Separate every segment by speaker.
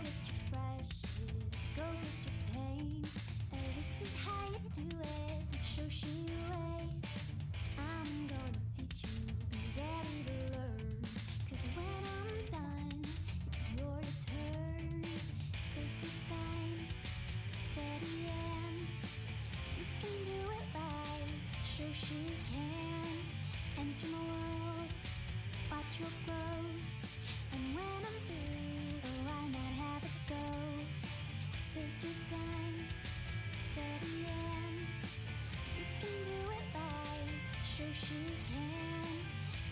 Speaker 1: get your brushes, go get your paint. This is how you do it, the Shoshie way. I'm gonna teach you, be ready to learn. Cause when I'm done, it's your turn. Take your time, steady and you can do it right. Shoshie can enter my world, watch your clothes. And when I'm through, oh, why not have it go? Take your time, steady and you can do it right. Shoshie can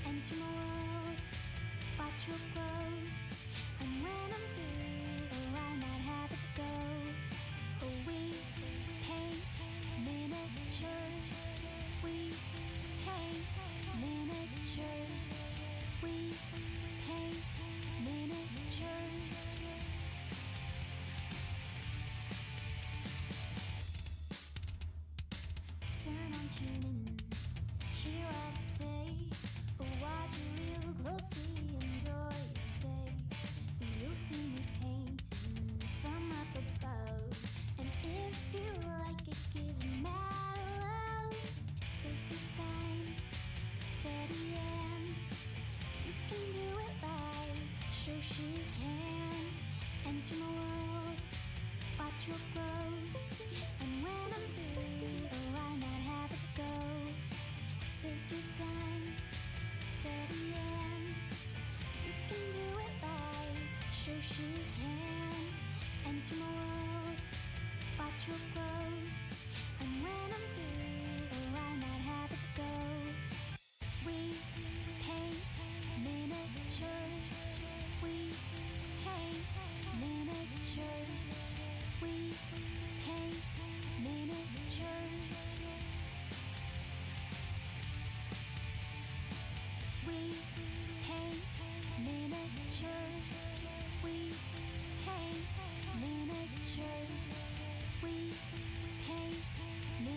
Speaker 1: enter my world, watch your clothes. And when I'm through, oh, why not have it go? Oh, we paint miniatures. We paint miniatures. We paint miniatures. Turn on tuning in, hear what I say. Watch real closely, enjoy your stay. You'll see me painting from up above. And if you like it, give mad love. Take your time, steady and you can do it right. Shoshie can enter my world, watch your clothes. And when I'm through, oh, why not have it go? Take your time, steady and you can do it right. Shoshie can enter my world, watch your clothes. And when I'm through, oh, why not have it go? We paint miniatures. We paint miniatures. We paint miniatures. We paint miniatures. We paint miniatures. We paint miniatures. We paint miniatures. We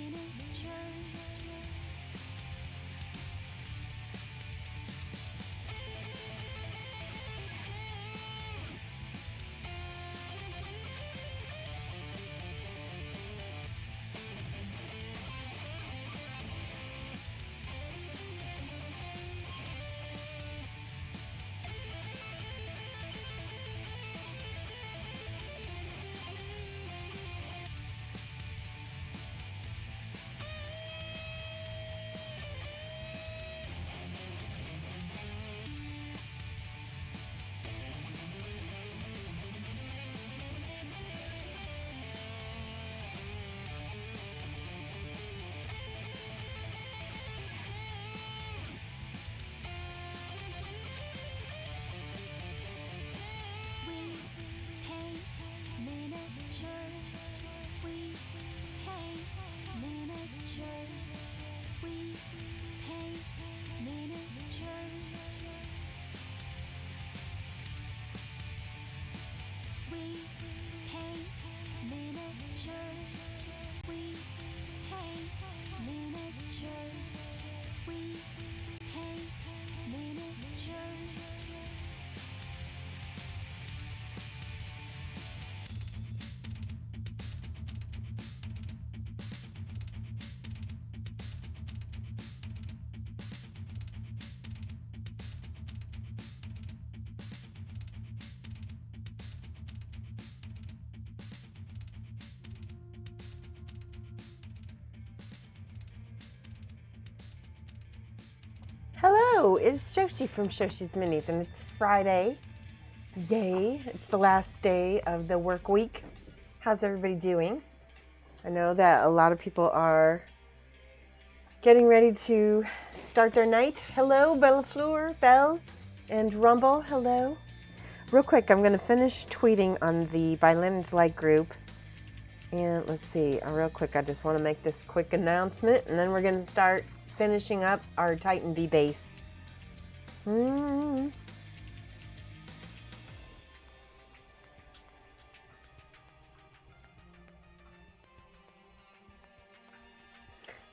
Speaker 1: paint miniatures. We paint miniatures. We paint miniatures. We paint miniatures. We paint miniatures.
Speaker 2: Hello, it's Shoshie from Shoshie's Minis, and it's Friday. Yay, it's the last day of the work week. How's everybody doing? I know that a lot of people are getting ready to start their night. Hello, Bellafleur, Belle, and Rumble, hello. Real quick, I'm going to finish tweeting on the By Lennon's Light group. And let's see, real quick, I just want to make this quick announcement, and then we're going to start finishing up our Titan V base. Let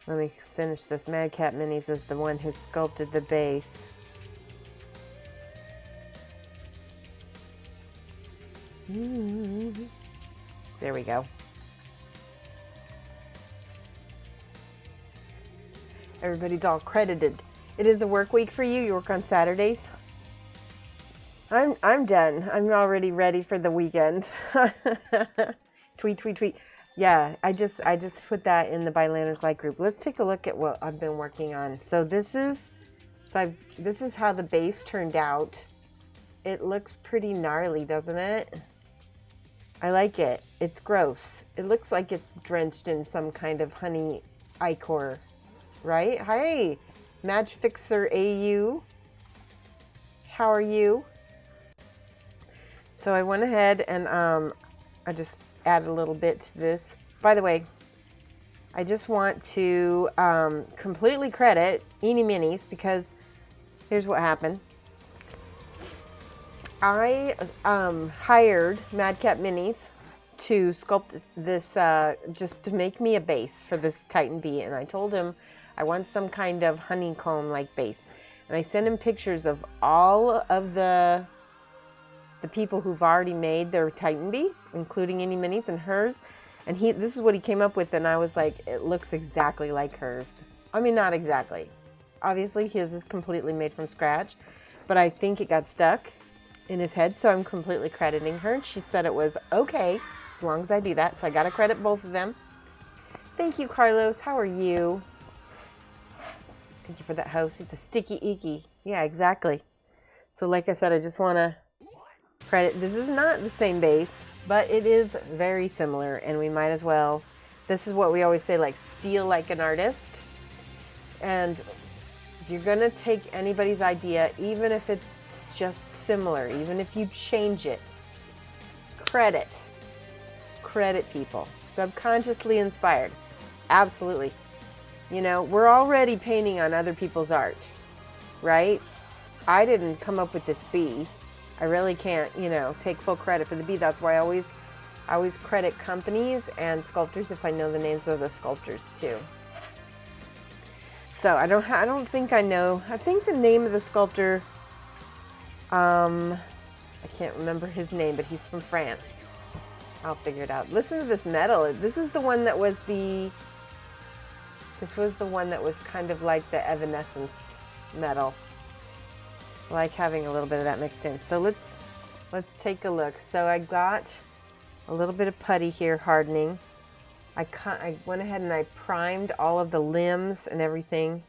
Speaker 2: me finish this. Madcap Minis is the one who sculpted the base. There we go. Everybody's all credited. It is a work week for you. You work on Saturdays. I'm done. I'm already ready for the weekend. Tweet. Yeah, I just put that in the By Lantern's Light group. Let's take a look at what I've been working on. So this is how the base turned out. It looks pretty gnarly, doesn't it? I like it. It's gross. It looks like it's drenched in some kind of honey ichor, right? Hi, Match Fixer AU. How are you? So I went ahead and I just added a little bit to this. By the way, I just want to completely credit Eeny Minis because here's what happened. I hired Madcap Minis to sculpt this, just to make me a base for this Titan Bee. And I told him I want some kind of honeycomb-like base. And I sent him pictures of all of the people who've already made their Titan Bee, including Eeny Minis and hers. And this is what he came up with. And I was like, it looks exactly like hers. I mean, not exactly. Obviously, his is completely made from scratch. But I think it got stuck in his head, so I'm completely crediting her. She said it was okay as long as I do that, so I gotta credit both of them. Thank you, Carlos. How are you? Thank you for that host. It's a sticky icky. Yeah, exactly. So like I said, I just want to credit. This is not the same base, but it is very similar, and we might as well. This is what we always say, like steal like an artist. And you're gonna take anybody's idea, even if it's just similar, even if you change it, credit people. Subconsciously inspired. Absolutely. You know, we're already painting on other people's art, right? I didn't come up with this bee. I really can't, you know, take full credit for the bee. That's why I always credit companies and sculptors if I know the names of the sculptors too. So I don't think I know. I think the name of the sculptor, I can't remember his name, but he's from France. I'll figure it out. Listen to this metal. This was the one that was kind of like the evanescence metal. I like having a little bit of that mixed in. So let's take a look. So I got a little bit of putty here hardening. I went ahead and I primed all of the limbs and everything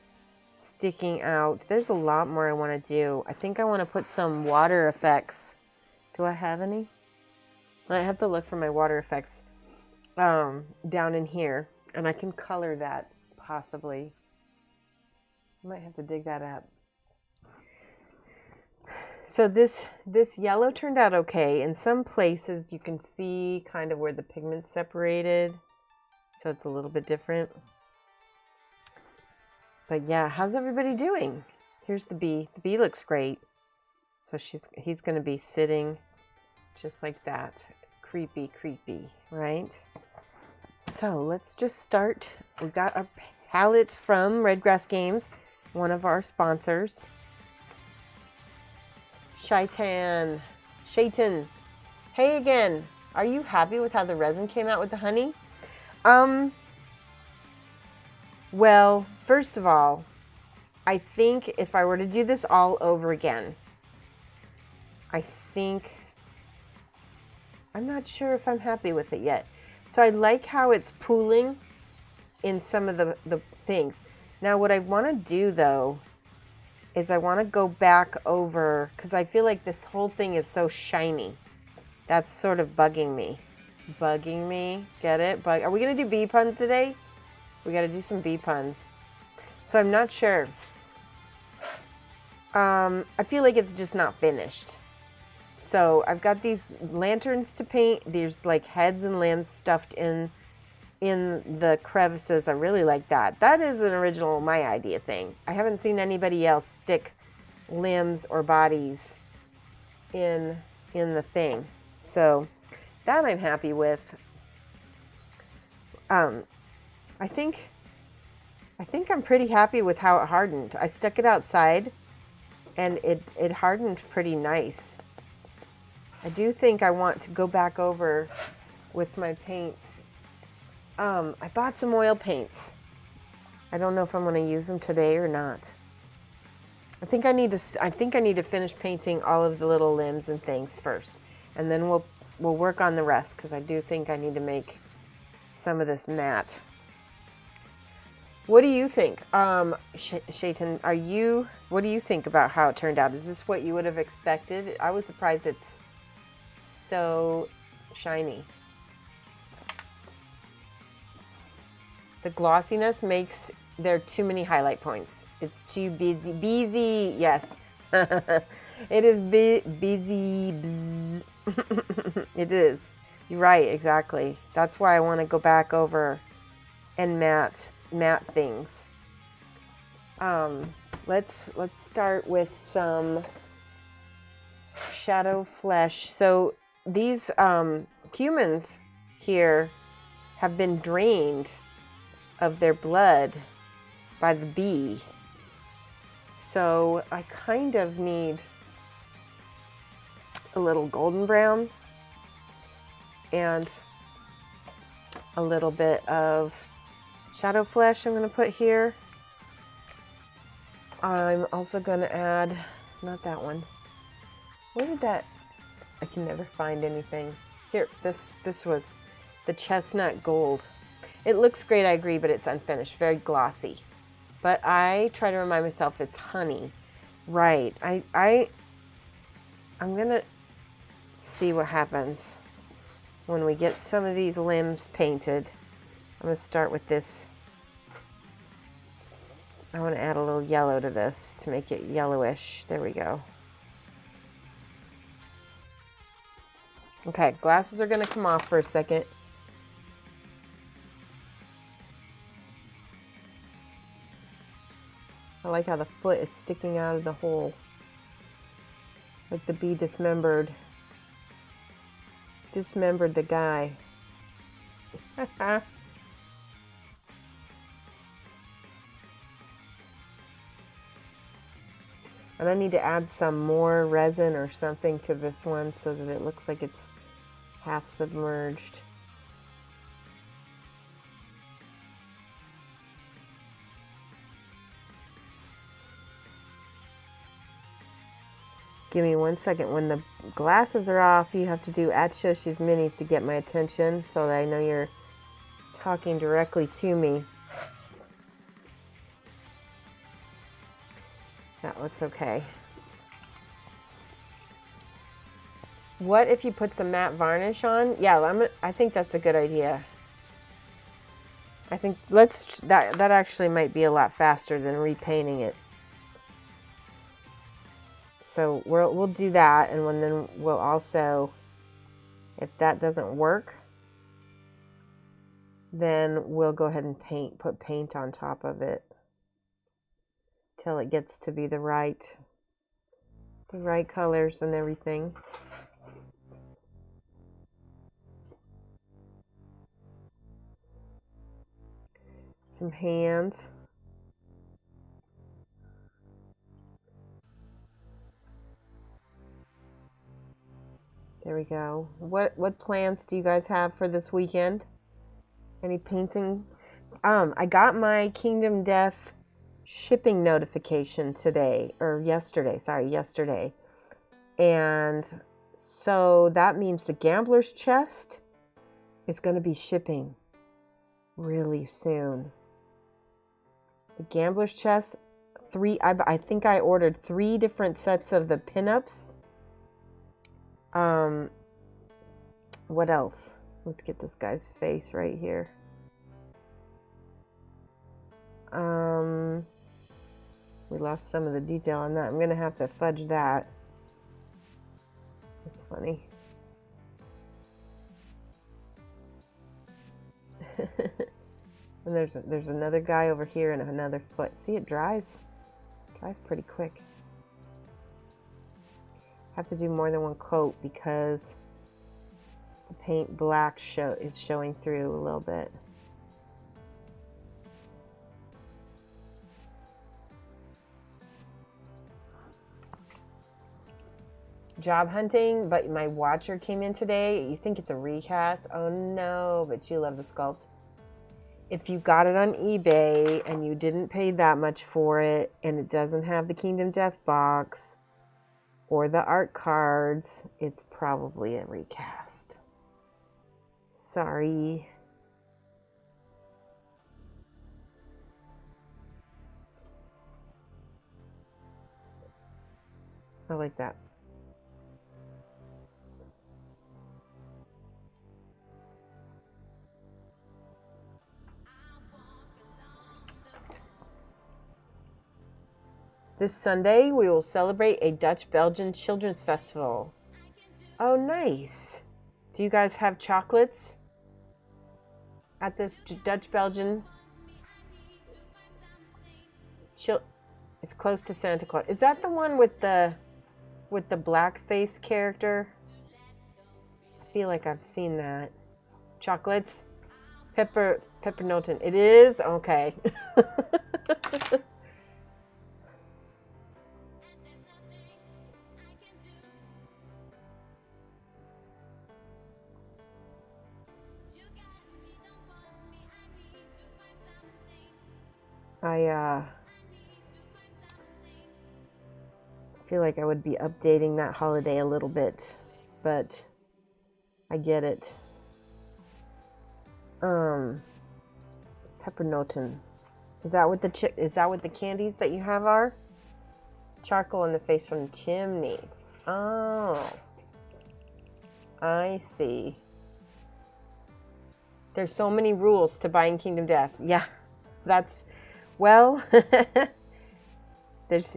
Speaker 2: sticking out. There's a lot more I want to do. I think I want to put some water effects. Do I have any? I have to look for my water effects down in here, and I can color that possibly. I might have to dig that up. So this yellow turned out okay. In some places you can see kind of where the pigment's separated, so it's a little bit different. But yeah, how's everybody doing? Here's the bee. The bee looks great. So he's going to be sitting just like that. Creepy, right? So let's just start. We got our palette from Redgrass Games, one of our sponsors. Shaitan. Hey again. Are you happy with how the resin came out with the honey? Well, first of all, I think if I were to do this all over again, I'm not sure if I'm happy with it yet. So I like how it's pooling in some of the things. Now what I want to do though is I want to go back over, because I feel like this whole thing is so shiny. That's sort of bugging me. Get it? Are we going to do bee puns today? We got to do some bee puns. So I'm not sure. I feel like it's just not finished. So I've got these lanterns to paint. There's like heads and limbs stuffed in the crevices. I really like that. That is an original my idea thing. I haven't seen anybody else stick limbs or bodies in the thing. So that I'm happy with. I think I'm pretty happy with how it hardened. I stuck it outside and it hardened pretty nice. I do think I want to go back over with my paints. I bought some oil paints. I don't know if I'm going to use them today or not. I think I need to finish painting all of the little limbs and things first, and then we'll work on the rest, because I do think I need to make some of this matte. What do you think, Shaitan? What do you think about how it turned out? Is this what you would have expected? I was surprised it's so shiny. The glossiness makes there too many highlight points. It's too busy. Yes, it is busy. It is. You're right. Exactly. That's why I want to go back over and matte things. Let's start with some shadow flesh. So these humans here have been drained of their blood by the bee. So I kind of need a little golden brown and a little bit of shadow flesh I'm going to put here. I'm also going to add, not that one. Where did that? I can never find anything. Here, this was the Chestnut Gold. It looks great, I agree, but it's unfinished, very glossy. But I try to remind myself it's honey. Right. I'm going to see what happens when we get some of these limbs painted. I'm going to start with this. I want to add a little yellow to this to make it yellowish. There we go. Okay, glasses are going to come off for a second. I like how the foot is sticking out of the hole. Like the bee dismembered the guy. And I need to add some more resin or something to this one so that it looks like it's half submerged. Give me 1 second. When the glasses are off, you have to do at Shoshie's Minis to get my attention so that I know you're talking directly to me. That looks okay. What if you put some matte varnish on? Yeah, I think that's a good idea. I think that actually might be a lot faster than repainting it. So we'll do that, and then we'll also, if that doesn't work, then we'll go ahead and put paint on top of it till it gets to be the right colors and everything. Some hands. There we go. What plans do you guys have for this weekend? Any painting? I got my Kingdom Death shipping notification yesterday. And so that means the Gambler's Chest is going to be shipping really soon. The Gambler's Chest, I think I ordered 3 different sets of the pinups. What else? Let's get this guy's face right here. We lost some of the detail on that. I'm going to have to fudge that. That's funny. And there's another guy over here and another foot. See, it dries pretty quick. Have to do more than one coat because the paint black is showing through a little bit. job hunting, but my watcher came in today. You think it's a recast? Oh no, but you love the sculpt. If you got it on eBay and you didn't pay that much for it and it doesn't have the Kingdom Death box or the art cards, it's probably a recast. Sorry. I like that. This Sunday, we will celebrate a Dutch-Belgian Children's Festival. Oh, nice. Do you guys have chocolates at this Dutch-Belgian? It's close to Santa Claus. Is that the one with the blackface character? I feel like I've seen that. Chocolates? Pepper Norton. It is? Okay. I feel like I would be updating that holiday a little bit, but I get it. Pepper Norton. Is that what the candies that you have are? Charcoal in the face from the chimneys. Oh. I see. There's so many rules to buying Kingdom Death. Yeah. That's, well,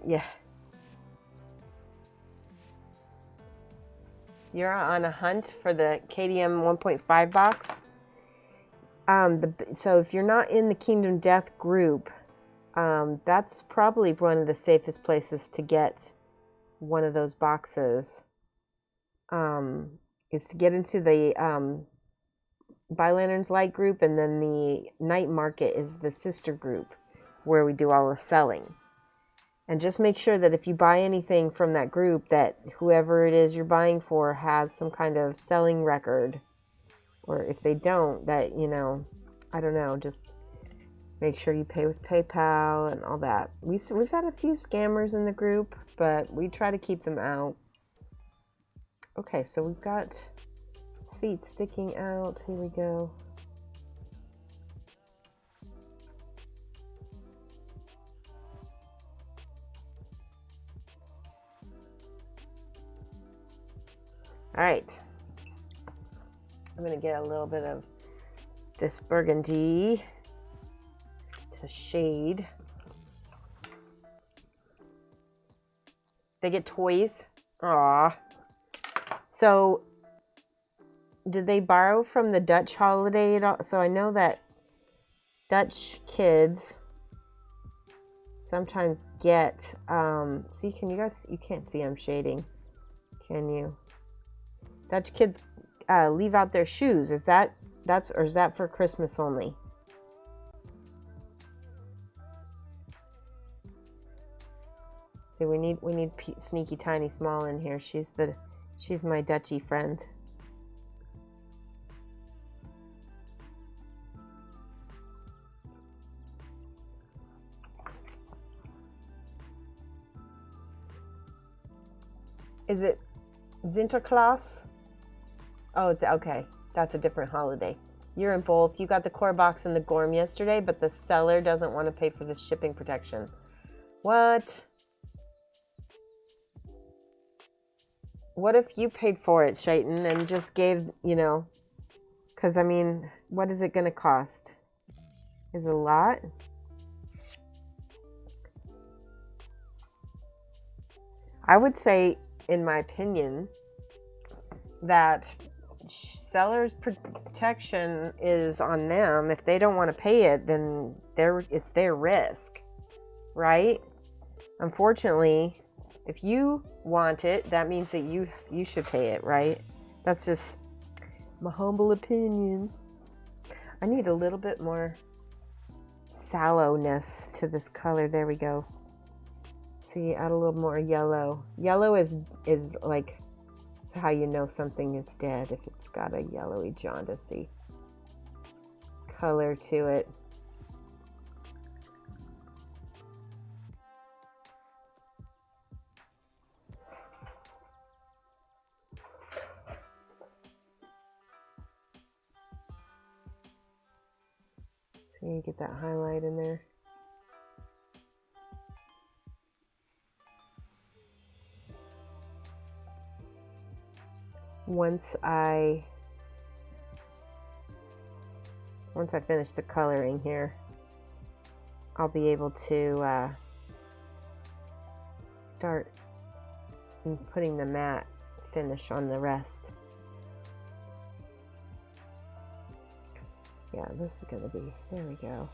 Speaker 2: yeah. You're on a hunt for the KDM 1.5 box. So if you're not in the Kingdom Death group, that's probably one of the safest places to get one of those boxes. Is to get into the Buy Lanterns Light group, and then the Night Market is the sister group where we do all the selling. And just make sure that if you buy anything from that group, that whoever it is you're buying for has some kind of selling record. Or if they don't, that, you know, I don't know, just make sure you pay with PayPal and all that. We've had a few scammers in the group, but we try to keep them out. Okay, so we've got feet sticking out. Here we go. All right. I'm going to get a little bit of this burgundy to shade. They get toys. Aw. So, did they borrow from the Dutch holiday at all? So I know that Dutch kids sometimes get, see, can you guys, you can't see I'm shading, can you? Dutch kids leave out their shoes. Is that for Christmas only? See, we need Sneaky Tiny Small in here. She's my Dutchy friend. Is it Sinterklaas? Oh, it's okay. That's a different holiday. You're in both. You got the core box and the Gorm yesterday, but the seller doesn't want to pay for the shipping protection. What? What if you paid for it, Shaitan, and just gave, you know, because, I mean, what is it going to cost? Is it a lot? I would say, in my opinion, that seller's protection is on them. If they don't want to pay it, then it's their risk, right? Unfortunately, if you want it, that means that you should pay it, right? That's just my humble opinion. I need a little bit more sallowness to this color. There we go. See, add a little more yellow. Yellow is like That's how you know something is dead, if it's got a yellowy jaundicey color to it. So you get that highlight in there. Once I finish the coloring here, I'll be able to start putting the matte finish on the rest. Yeah, this is gonna be, there we go.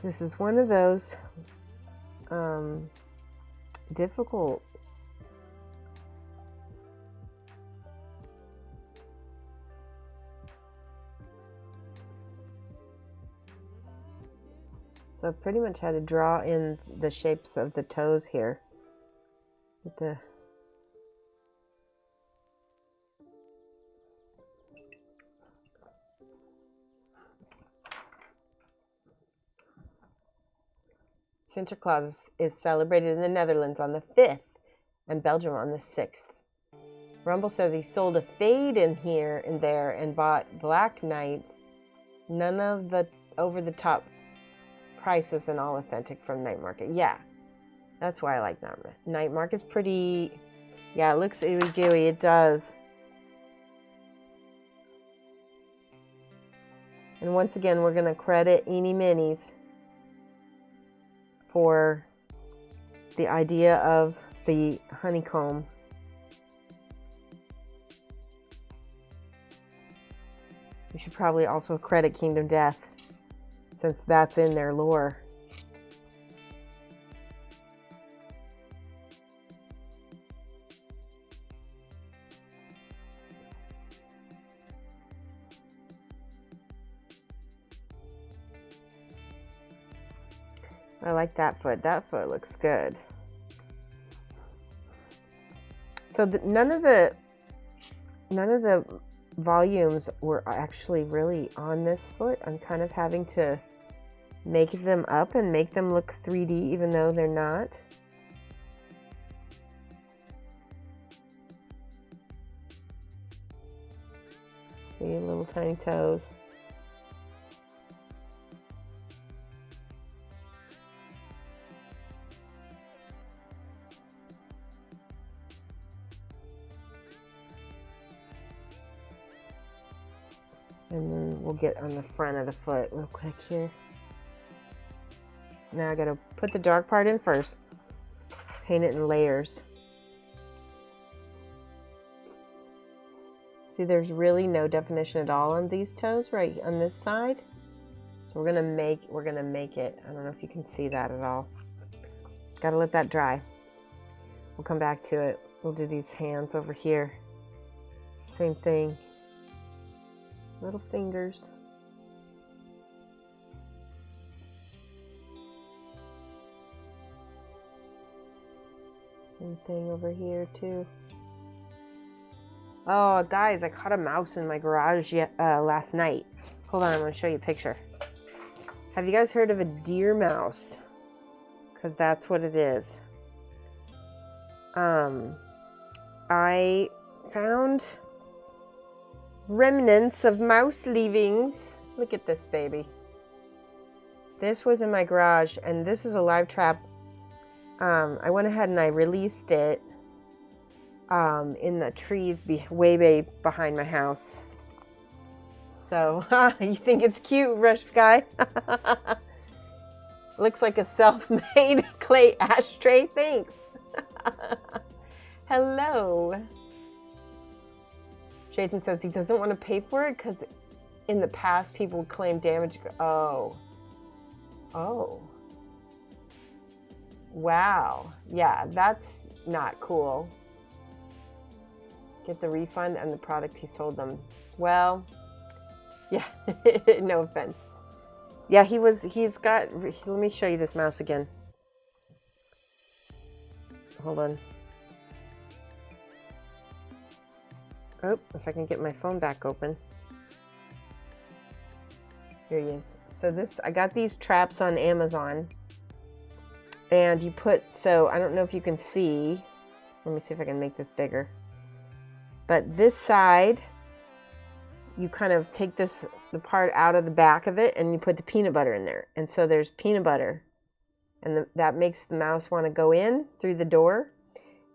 Speaker 2: This is one of those difficult so I've pretty much had to draw in the shapes of the toes here with the Sinterklaas is celebrated in the Netherlands on the 5th and Belgium on the 6th. Rumble says he sold a fade in here and there and bought black nights. None of the over-the-top prices and all authentic from Night Market. Yeah, that's why I like Night Market. Night Market's pretty, yeah, it looks ooey gooey. It does. And once again, we're going to credit Eeny Minis for the idea of the honeycomb. We should probably also credit Kingdom Death, since that's in their lore. I like that foot. That foot looks good. So none of the volumes were actually really on this foot. I'm kind of having to make them up and make them look 3D even though they're not. See, little tiny toes. And then we'll get on the front of the foot real quick here. Now I gotta put the dark part in first. Paint it in layers. See, there's really no definition at all on these toes right on this side. So we're gonna make it. I don't know if you can see that at all. Gotta let that dry. We'll come back to it. We'll do these hands over here. Same thing. Little fingers. Same thing over here too. Oh, guys, I caught a mouse in my garage last night. Hold on, I'm gonna show you a picture. Have you guys heard of a deer mouse? Because that's what it is. I found remnants of mouse leavings. Look at this baby. This was in my garage, and this is a live trap. I went ahead and I released it in the trees way behind my house. So you think it's cute, Rush Guy? Looks like a self-made clay ashtray. Thanks. Hello. Jaden says he doesn't want to pay for it because in the past people would claim damage. Oh. Wow. Yeah, that's not cool. Get the refund and the product he sold them. Well, yeah, no offense. Yeah, he's got, let me show you this mouse again. Hold on. Oh, if I can get my phone back open. Here he is. So I got these traps on Amazon. And you put, so I don't know if you can see. Let me see if I can make this bigger. But this side, you kind of take the part out of the back of it and you put the peanut butter in there. And so there's peanut butter. And that makes the mouse want to go in through the door.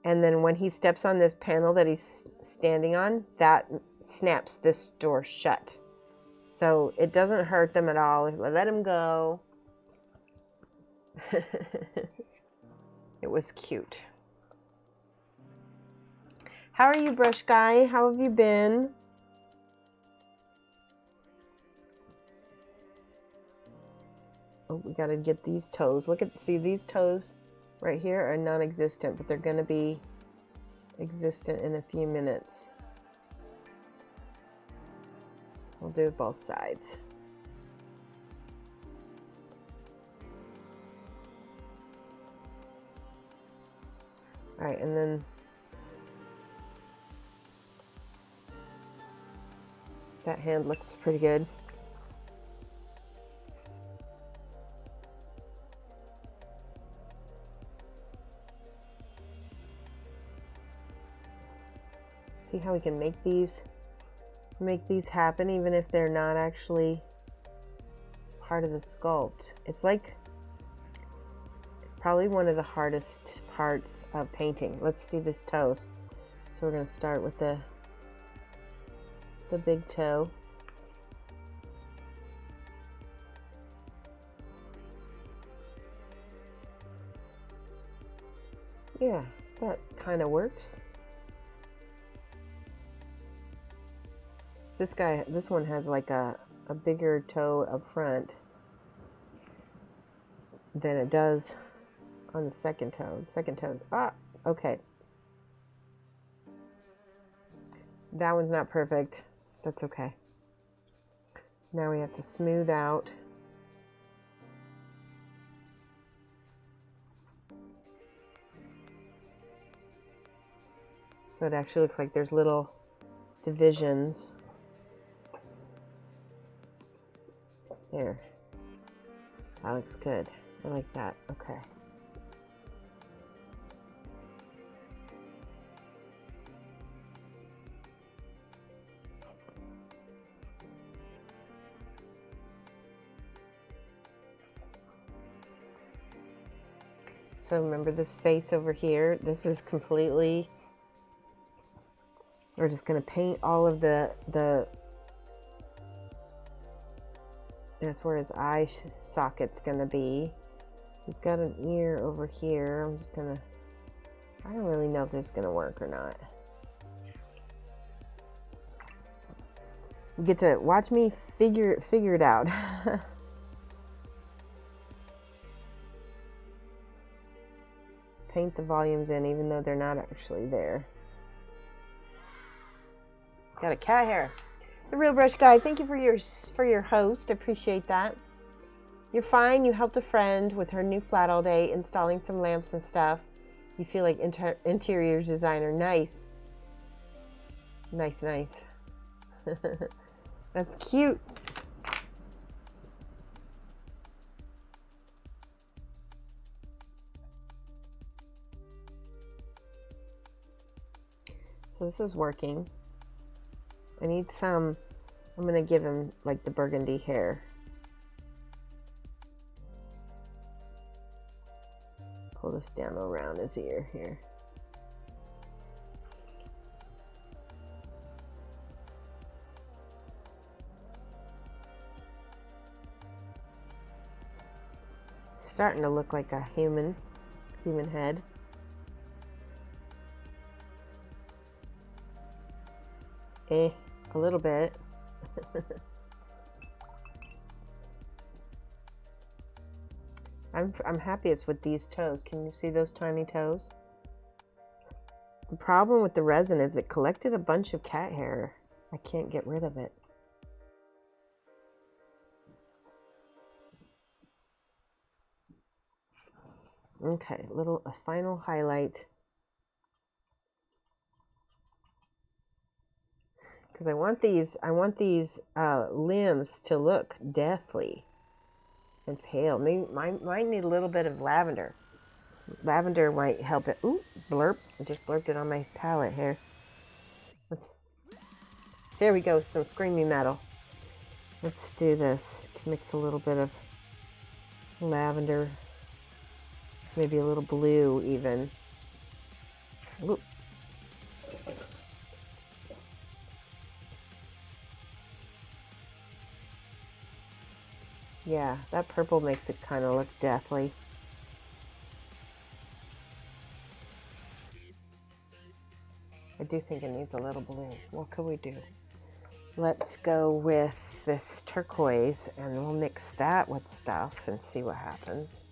Speaker 2: And then when he steps on this panel that he's standing on, that snaps this door shut. So it doesn't hurt them at all. Let him go. It was cute. How are you, brush guy? How have you been? Oh, we gotta get these toes. See these toes right here are non-existent, but they're gonna be existent in a few minutes. We'll do both sides. All right, and then that hand looks pretty good. See how we can make these happen even if they're not actually part of the sculpt. It's probably one of the hardest parts of painting. Let's do this toes. So we're going to start with the big toe. Yeah, that kind of works. This one has like a bigger toe up front than it does on the second toe. The second toe is, okay. That one's not perfect. That's okay. Now we have to smooth out. So it actually looks like there's little divisions. There. That looks good. I like that. Okay. So remember this face over here? This is completely, we're just going to paint all of the that's where his eye socket's going to be. He's got an ear over here. I'm just going to, I don't really know if this is going to work or not. You get to watch me figure it out. Paint the volumes in even though they're not actually there. Got a cat hair. The Real Brush Guy, thank you for your host. Appreciate that. You're fine. You helped a friend with her new flat all day, installing some lamps and stuff. You feel like interior designer. Nice. Nice, nice. That's cute. So this is working. I need some, I'm going to give him like the burgundy hair. Pull this down around his ear here. Starting to look like a human head. A little bit. I'm happy it's with these toes. Can you see those tiny toes? The problem with the resin is it collected a bunch of cat hair. I can't get rid of it. Okay, a final highlight. Because I want these limbs to look deathly and pale. Maybe might need a little bit of lavender. Lavender might help it. Ooh, blurp. I just blurped it on my palette here. There we go, some screaming metal. Let's do this. Mix a little bit of lavender. Maybe a little blue even. Ooh. Yeah, that purple makes it kind of look deathly. I do think it needs a little blue. What could we do? Let's go with this turquoise and we'll mix that with stuff and see what happens.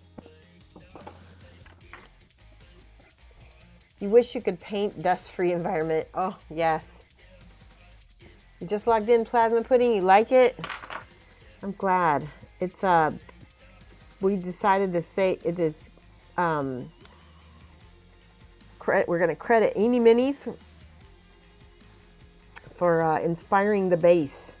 Speaker 2: You wish you could paint dust-free environment. Oh, yes. You just logged in Plasma Pudding. You like it? I'm glad. It's, we decided to say it is, we're going to credit Eeny Minis for inspiring the base.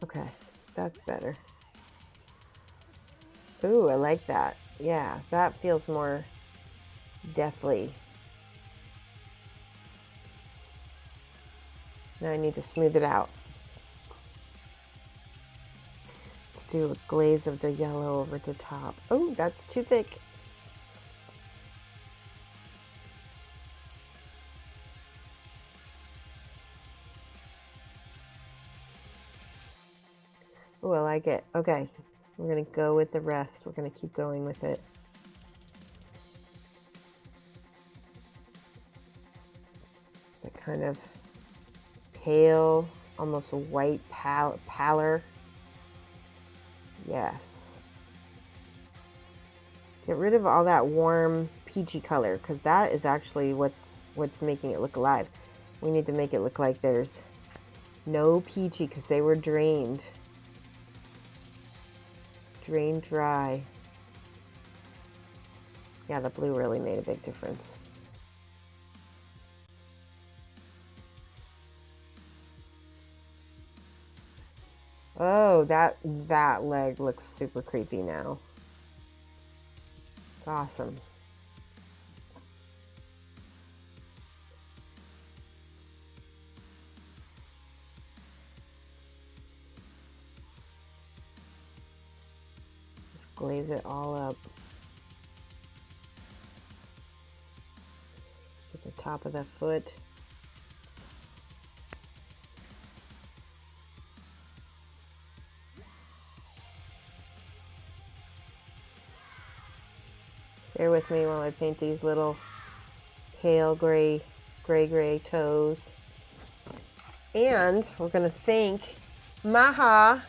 Speaker 2: Okay, that's better. Ooh, I like that. Yeah, that feels more deathly. Now I need to smooth it out. Let's do a glaze of the yellow over the top. Oh, that's too thick. Oh, I like it. Okay, we're gonna go with the rest. We're gonna keep going with it. That kind of pale, almost a white pallor. Yes. Get rid of all that warm peachy color because that is actually what's making it look alive. We need to make it look like there's no peachy because they were drained. Drained dry. Yeah, the blue really made a big difference. Oh, that leg looks super creepy now. It's awesome. Just glaze it all up. At the top of the foot. Bear with me while I paint these little pale gray toes. And we're going to thank Maha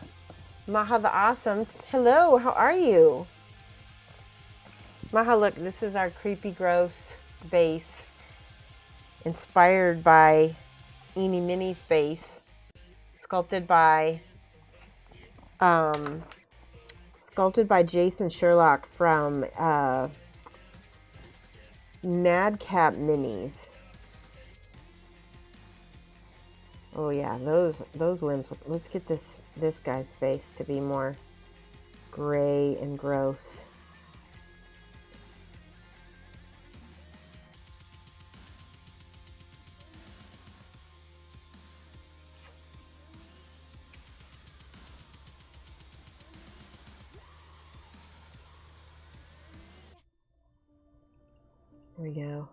Speaker 2: the Awesome. Hello, how are you? Maha, look, this is our creepy, gross base. Inspired by Eeny Mini's base. Sculpted by Jason Sherlock from Madcap Minis. Oh yeah, those limbs. Let's get this guy's face to be more gray and gross. There we go.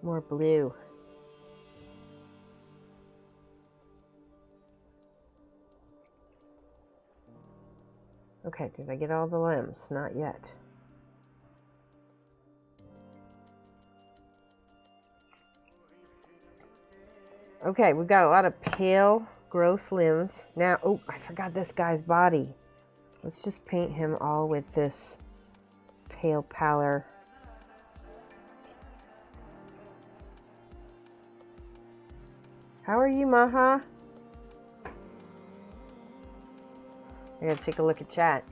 Speaker 2: More blue. Okay, did I get all the limbs? Not yet. Okay, we've got a lot of pale, gross limbs. Now, oh, I forgot this guy's body. Let's just paint him all with this pale pallor. How are you, Maha? I gotta take a look at chat.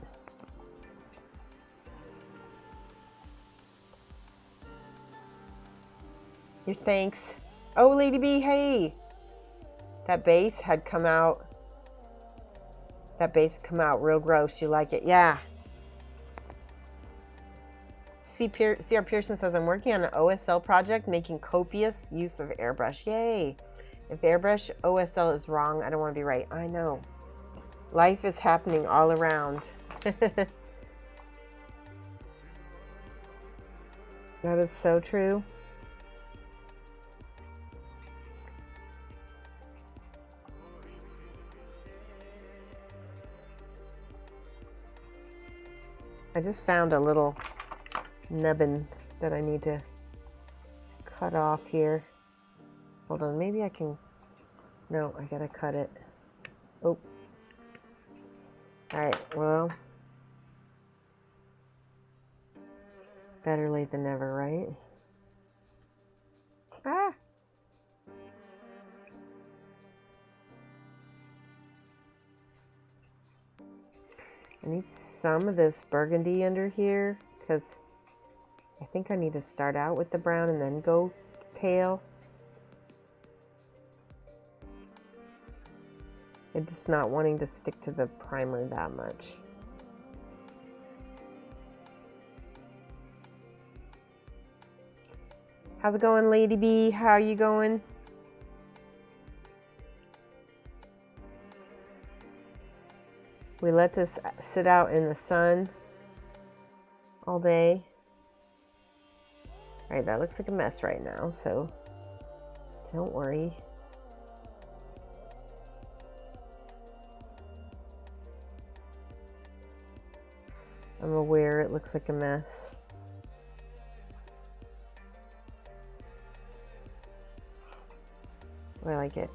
Speaker 2: Your thanks. Oh, Lady B, hey! That base had come out. That base come out real gross. You like it? Yeah. C.R. Pearson says, I'm working on an OSL project making copious use of airbrush. Yay. If airbrush OSL is wrong, I don't want to be right. I know. Life is happening all around. That is so true. I just found a little nubbin that I need to cut off here. Hold on, maybe I can... No, I gotta cut it. Oh. Alright, well... Better late than never, right? Ah! I need some of this burgundy under here because I think I need to start out with the brown and then go pale. I'm just not wanting to stick to the primer that much. How's it going, Lady B? How you going? We let this sit out in the sun all day. All right, that looks like a mess right now, so don't worry. I'm aware it looks like a mess. I like it.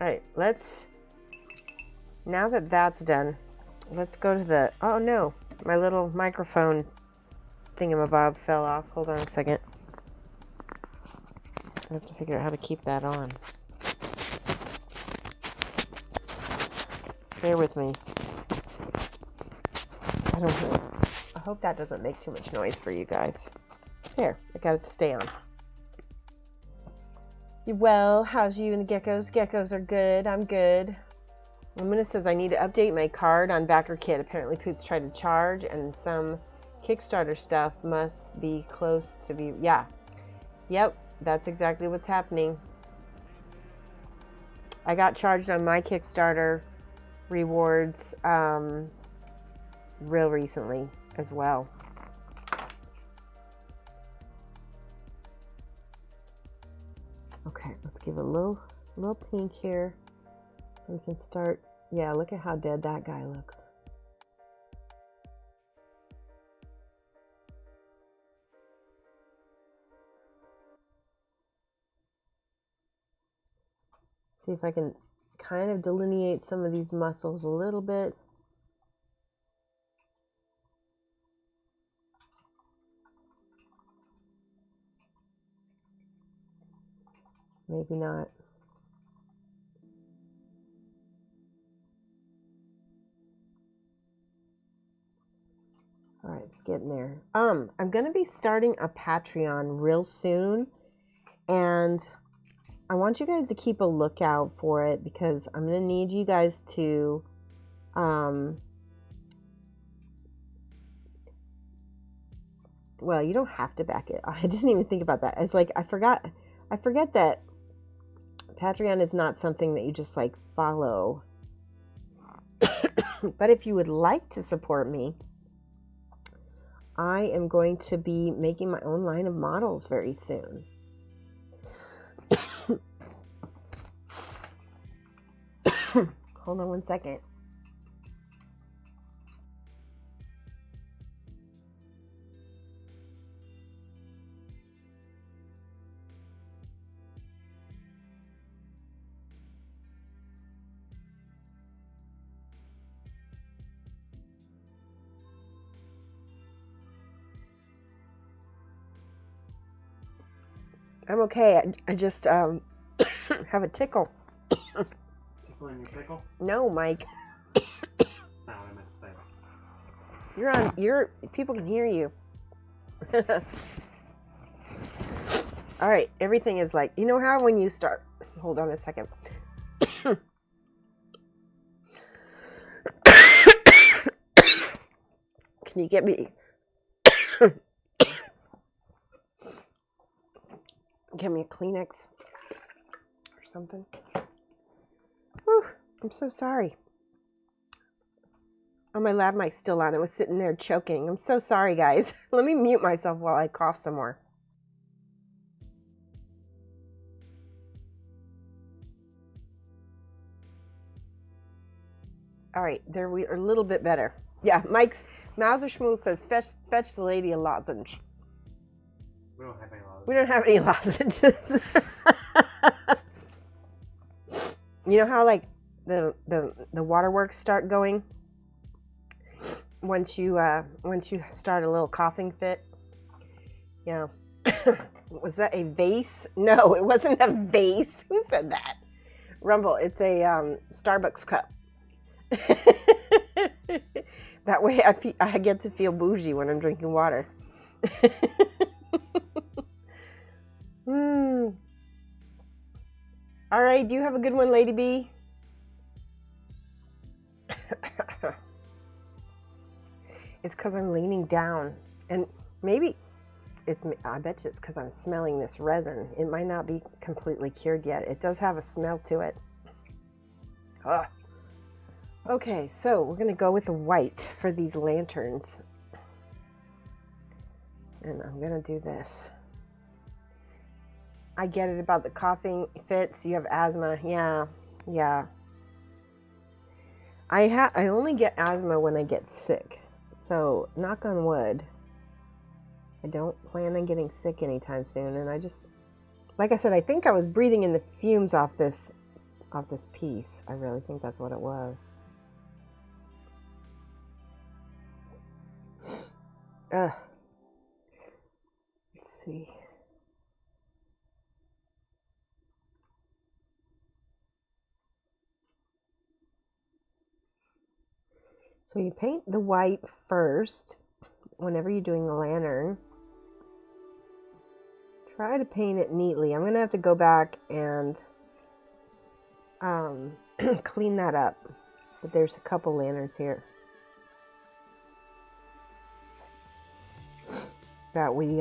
Speaker 2: All right, now that that's done, let's go to the, oh no, my little microphone thingamabob fell off. Hold on a second. I have to figure out how to keep that on. Bear with me. I hope that doesn't make too much noise for you guys. There, I got it to stay on. You well? How's you and the geckos? Geckos are good. I'm good. Lumina says I need to update my card on BackerKit. Apparently Poots tried to charge and some Kickstarter stuff must be close to be... Yeah. Yep. That's exactly what's happening. I got charged on my Kickstarter rewards real recently as well. Okay, let's give it a little pink here so we can start. Yeah, look at how dead that guy looks. See if I can kind of delineate some of these muscles a little bit. Maybe not. All right, it's getting there. I'm going to be starting a Patreon real soon, and I want you guys to keep a lookout for it because I'm going to need you guys to well, you don't have to back it. I didn't even think about that. It's like I forget that Patreon is not something that you just like follow. But if you would like to support me, I am going to be making my own line of models very soon. Hold on one second. I'm okay. I just have a tickle.
Speaker 3: Tickling your pickle?
Speaker 2: No, Mike.
Speaker 3: That's not what I meant to say.
Speaker 2: You're on. People can hear you. All right. Everything is like, you know how when you start. Hold on a second. Can you get me? Get me a Kleenex or something. Whew, I'm so sorry. Oh, my lab mic's still on. It was sitting there choking. I'm so sorry, guys. Let me mute myself while I cough some more. All right, there we are, a little bit better. Yeah, Mike's Mauser Schmool says, fetch the lady a lozenge.
Speaker 3: We don't have any lozenges.
Speaker 2: We don't have any lozenges. You know how like the waterworks start going once you start a little coughing fit? Yeah. Was that a vase? No, it wasn't a vase. Who said that? Rumble, it's a Starbucks cup. That way I get to feel bougie when I'm drinking water. All right, do you have a good one, Lady B? It's because I'm leaning down, and maybe I bet you it's because I'm smelling this resin. It might not be completely cured yet. It does have a smell to it. Ugh. Okay, so we're going to go with the white for these lanterns. And I'm going to do this. I get it about the coughing fits. You have asthma. Yeah. I only get asthma when I get sick. So, knock on wood. I don't plan on getting sick anytime soon. And I just, like I said, I think I was breathing in the fumes off this piece. I really think that's what it was. Let's see. So you paint the white first whenever you're doing the lantern. Try to paint it neatly. I'm going to have to go back and clean that up. But there's a couple lanterns here that we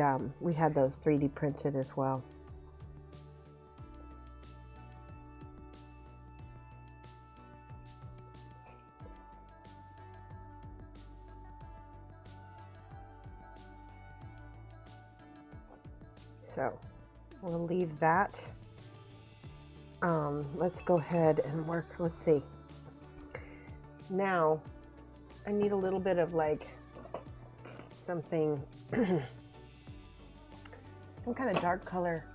Speaker 2: had those 3D printed as well. So we'll leave that. Let's go ahead and work. Let's see. Now I need a little bit of like something, some kind of dark color.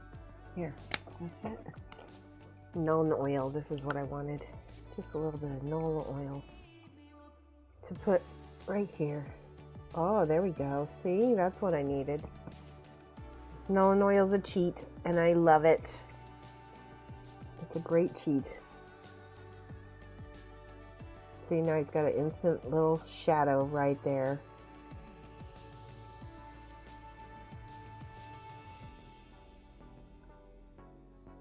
Speaker 2: Here, you see it? Nuln oil. This is what I wanted. Just a little bit of Nuln oil to put right here. Oh, there we go. See, that's what I needed. Nuln oil's a cheat, and I love it. It's a great cheat. See, now he's got an instant little shadow right there.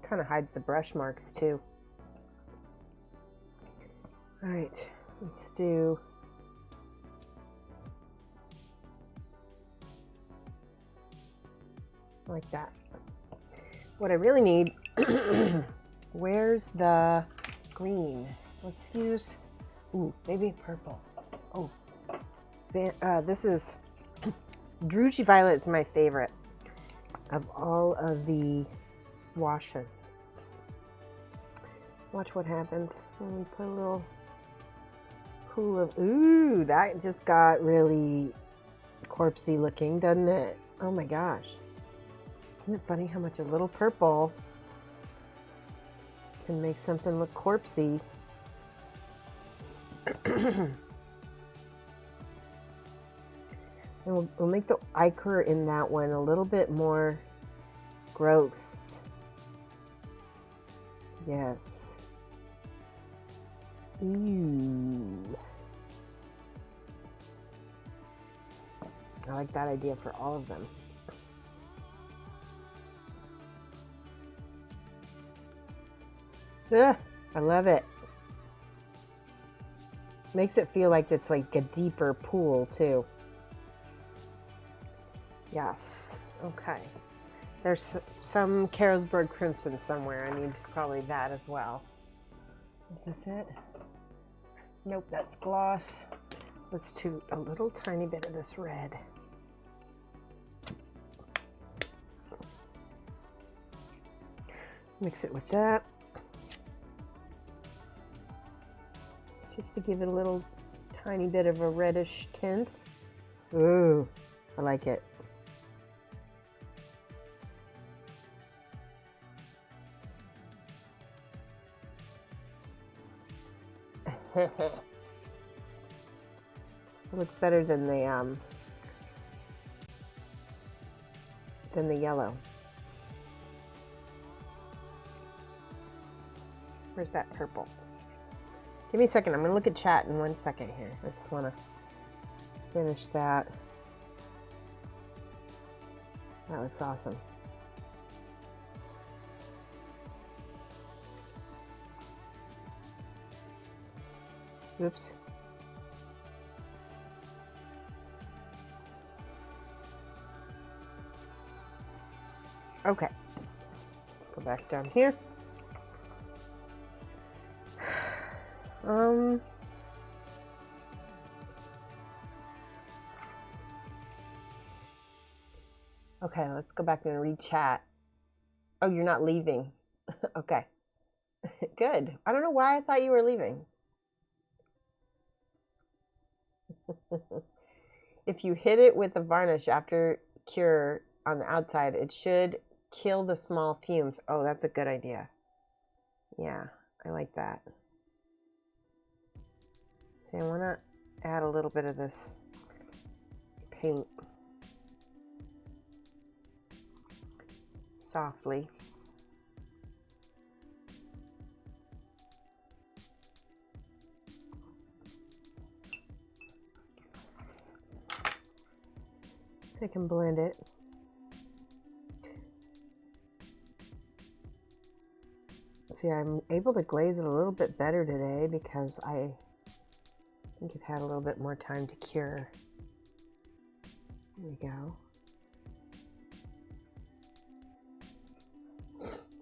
Speaker 2: Kind of hides the brush marks too. All right, let's do like that. What I really need, where's the green? Let's use, ooh, maybe purple. Oh, this is Druzy Violet is my favorite of all of the washes. Watch what happens. I'm gonna put a little pool of, ooh, that just got really corpsey looking, doesn't it? Oh my gosh. Isn't it funny how much a little purple can make something look corpsey? And we'll make the ichor in that one a little bit more gross. Yes. Ooh. I like that idea for all of them. Ugh, I love it. Makes it feel like it's like a deeper pool too. Yes. Okay. There's some Carolsberg Crimson somewhere. I need probably that as well. Is this it? Nope, that's gloss. Let's do a little tiny bit of this red. Mix it with that. Just to give it a little tiny bit of a reddish tint. Ooh, I like it. It looks better than the yellow. Where's that purple? Give me a second. I'm going to look at chat in 1 second here. I just want to finish that. That looks awesome. Oops. Okay. Let's go back down here. Okay, let's go back and read chat. Oh, you're not leaving. Okay. Good. I don't know why I thought you were leaving. If you hit it with a varnish after cure on the outside, it should kill the small fumes. Oh, that's a good idea. Yeah, I like that. See, I want to add a little bit of this paint softly. So I can blend it. See, I'm able to glaze it a little bit better today because I think it had a little bit more time to cure. There we go.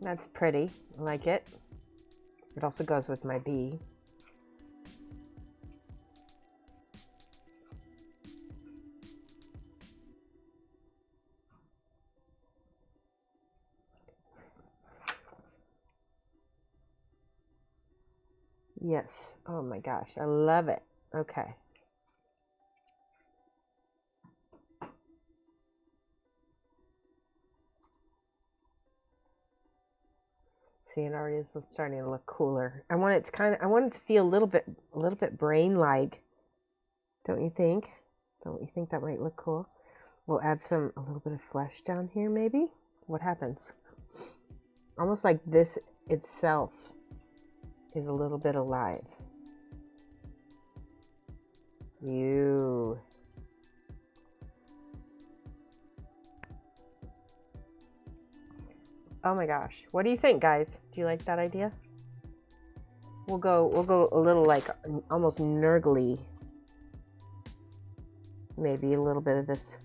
Speaker 2: That's pretty. I like it. It also goes with my bee. Yes. Oh my gosh. I love it. Okay. See, it already is starting to look cooler. I want it to feel a little bit brain-like. Don't you think? Don't you think that might look cool? We'll add a little bit of flesh down here, maybe? What happens? Almost like this itself is a little bit alive. You. Oh my gosh. What do you think, guys? Do you like that idea? We'll go a little like almost nurgly. Maybe a little bit of this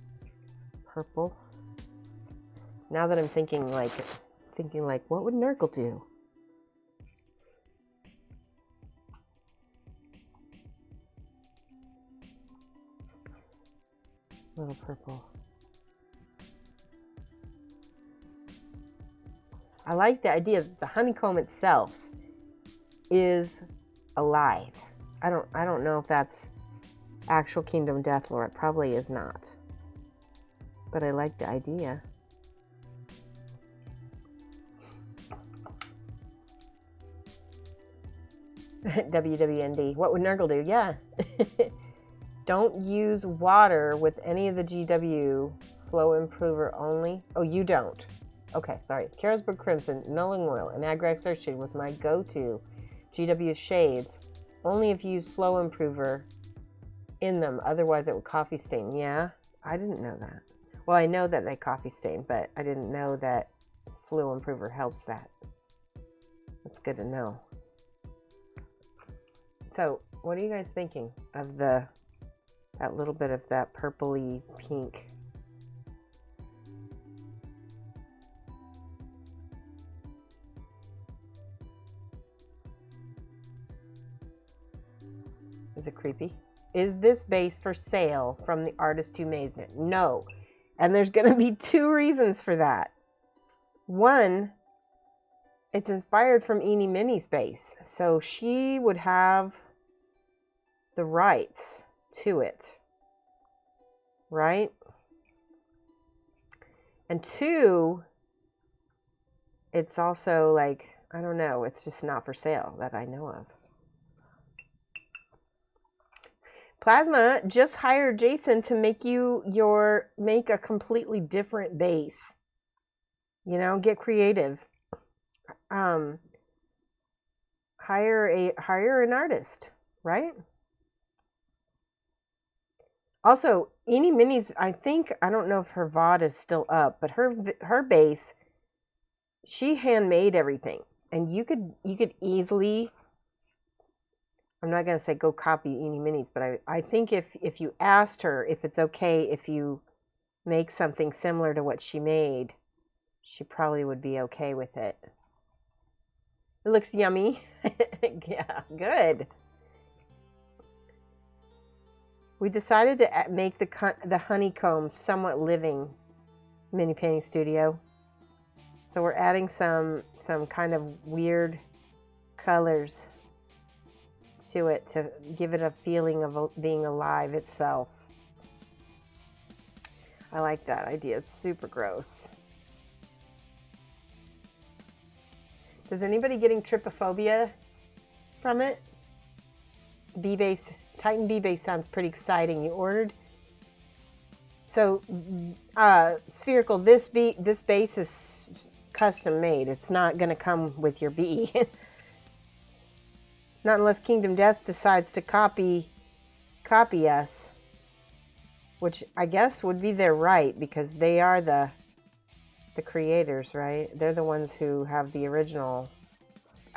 Speaker 2: purple. Now that I'm thinking like what would Nurgle do? A little purple. I like the idea that the honeycomb itself is alive. I don't know if that's actual Kingdom Deathlore. It probably is not. But I like the idea. WWND. What would Nurgle do? Yeah. Don't use water with any of the GW flow improver only. Oh, you don't. Okay, sorry. Carrotsbrook Crimson, Nulling Oil, and Agrax Earthshade was my go-to GW shades. Only if you use Flow Improver in them. Otherwise, it would coffee stain. Yeah, I didn't know that. Well, I know that they coffee stain, but I didn't know that Flow Improver helps that. That's good to know. So, what are you guys thinking of that little bit of that purpley pink? Is it creepy? Is this base for sale from the artist who made it? No. And there's going to be two reasons for that. One, it's inspired from Eenie Minnie's base. So she would have the rights to it. Right? And two, it's also like, I don't know, it's just not for sale that I know of. Plasma just hired Jason to make make a completely different base. You know, get creative. Hire an artist, right? Also, Eenie Minnie's, I don't know if her VOD is still up, but her base, she handmade everything. And you could easily, I'm not going to say go copy Eenie Minnie's, but I think if you asked her if it's okay if you make something similar to what she made, she probably would be okay with it. It looks yummy. Yeah, good. We decided to make the honeycomb somewhat living mini painting studio. So we're adding some kind of weird colors to it to give it a feeling of being alive itself. I like that idea. It's super gross. Is anybody getting trypophobia from it? B-Base, Titan B-Base sounds pretty exciting. You ordered? So, Spherical, this base is custom made. It's not going to come with your bee. Not unless Kingdom Death decides to copy us. Which I guess would be their right, because they are the creators, right? They're the ones who have the original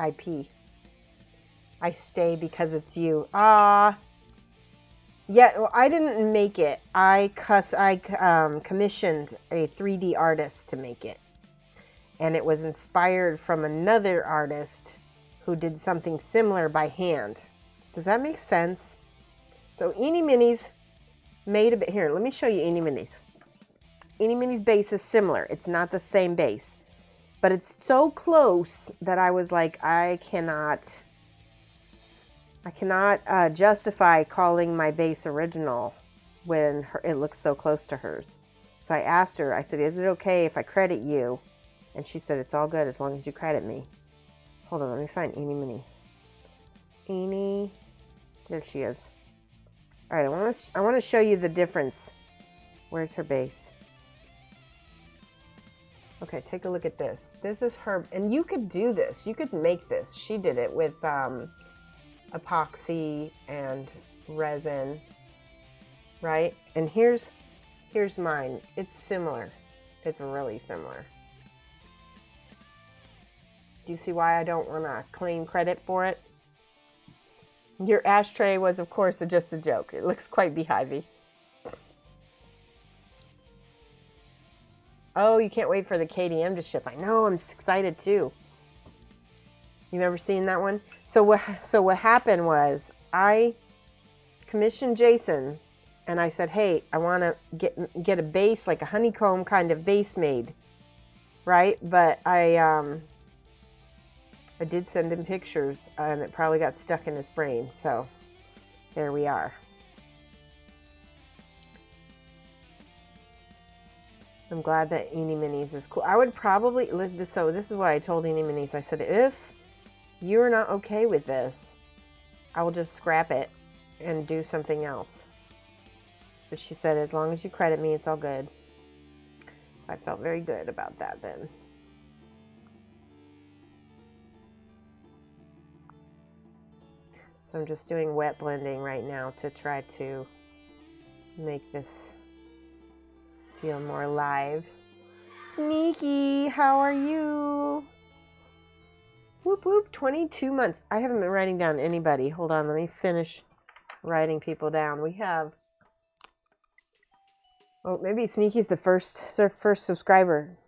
Speaker 2: IP. I stay because it's you. Yeah, well, I didn't make it. I commissioned a 3D artist to make it. And it was inspired from another artist who did something similar by hand. Does that make sense? So Eenie Minnie's made a bit. Here, let me show you Eenie Minnie's. Eenie Minnie's base is similar. It's not the same base. But it's so close that I was like, I cannot justify calling my base original when it looks so close to hers. So I asked her, I said, is it okay if I credit you? And she said, it's all good as long as you credit me. Hold on, let me find Eenie Minnie's. Eenie, there she is. All right, I want to show you the difference. Where's her base? Okay, take a look at this. This is her, and you could do this. You could make this. She did it with epoxy and resin, right? And here's mine. It's similar. It's really similar. Do you see why I don't want to claim credit for it? Your ashtray was, of course, just a joke. It looks quite beehivey. Oh, you can't wait for the KDM to ship. I know, I'm excited too. You ever seen that one? So what happened was I commissioned Jason and I said, hey, I want to get a base, like a honeycomb kind of base made, right? But I did send him pictures and it probably got stuck in his brain. So there we are. I'm glad that Eenie Minnie's is cool. I would probably, so this is what I told Eenie Minnie's. I said, if you're not okay with this, I will just scrap it and do something else. But she said, as long as you credit me, it's all good. I felt very good about that then. So I'm just doing wet blending right now to try to make this feel more live. Sneaky, how are you? Whoop whoop, 22 months. I haven't been writing down anybody. Hold on, let me finish writing people down. We have, oh, maybe Sneaky's the first subscriber.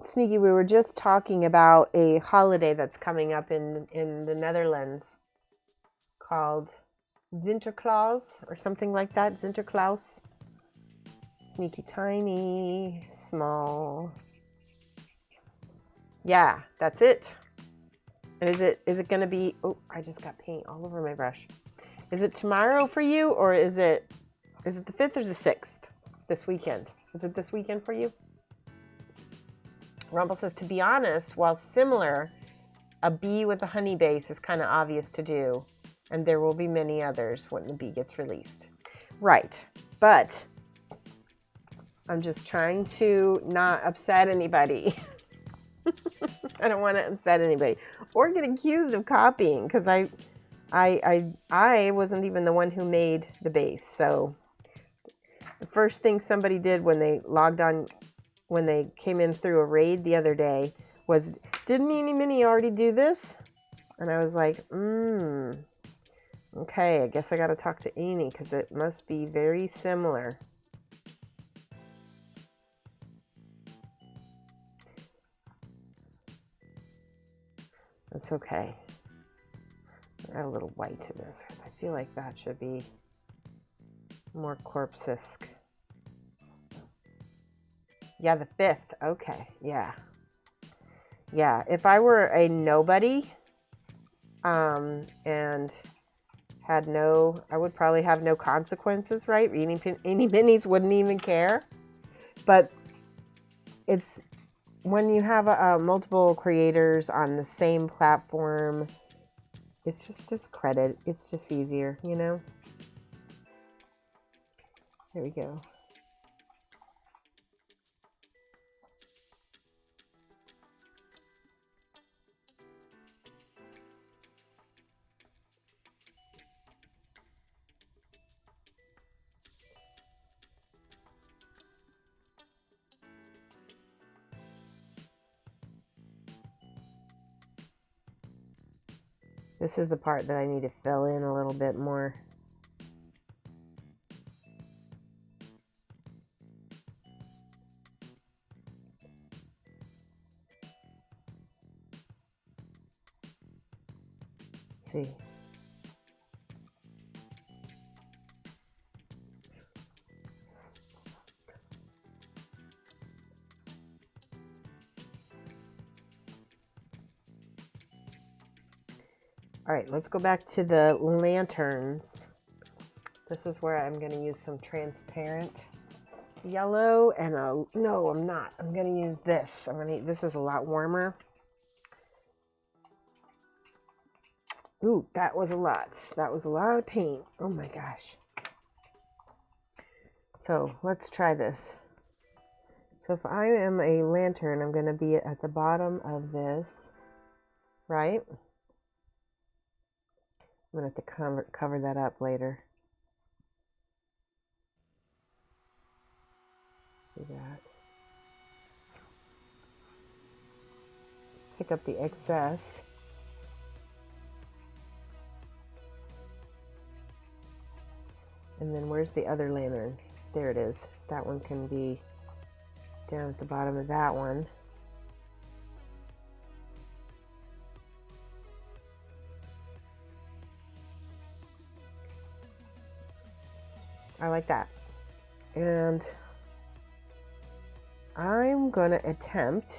Speaker 2: Sneaky, we were just talking about a holiday that's coming up in the Netherlands called Sinterklaas or something like that. Sinterklaas. Sneaky, tiny, small. Yeah, that's it. And is it going to be, oh, I just got paint all over my brush. Is it tomorrow for you, or is it the 5th or the 6th this weekend? Is it this weekend for you? Rumble says, to be honest, while similar, a bee with a honey base is kind of obvious to do, and there will be many others when the bee gets released. Right, but I'm just trying to not upset anybody. I don't want to upset anybody or get accused of copying, because I wasn't even the one who made the base. So the first thing somebody did when they logged on, when they came in through a raid the other day, was, didn't Eeny Minnie already do this? And I was like, okay, I guess I got to talk to Eeny, because it must be very similar. That's okay. Add a little white to this, because I feel like that should be more corpse-esque. Yeah, the 5th. Okay, yeah. Yeah, if I were a nobody, and had no, I would probably have no consequences, right? Eeny Minnies wouldn't even care. But it's, when you have multiple creators on the same platform, it's just credit. It's just easier, you know? There we go. This is the part that I need to fill in a little bit more. Let's see. All right, let's go back to the lanterns. This is where I'm going to use some transparent yellow and no, I'm not. I'm going to use this. This is a lot warmer. Ooh, that was a lot. That was a lot of paint. Oh my gosh. So let's try this. So if I am a lantern, I'm going to be at the bottom of this, right? I'm going to have to cover that up later. Do that. Pick up the excess. And then where's the other lantern? There it is. That one can be down at the bottom of that one. I like that. And I'm going to attempt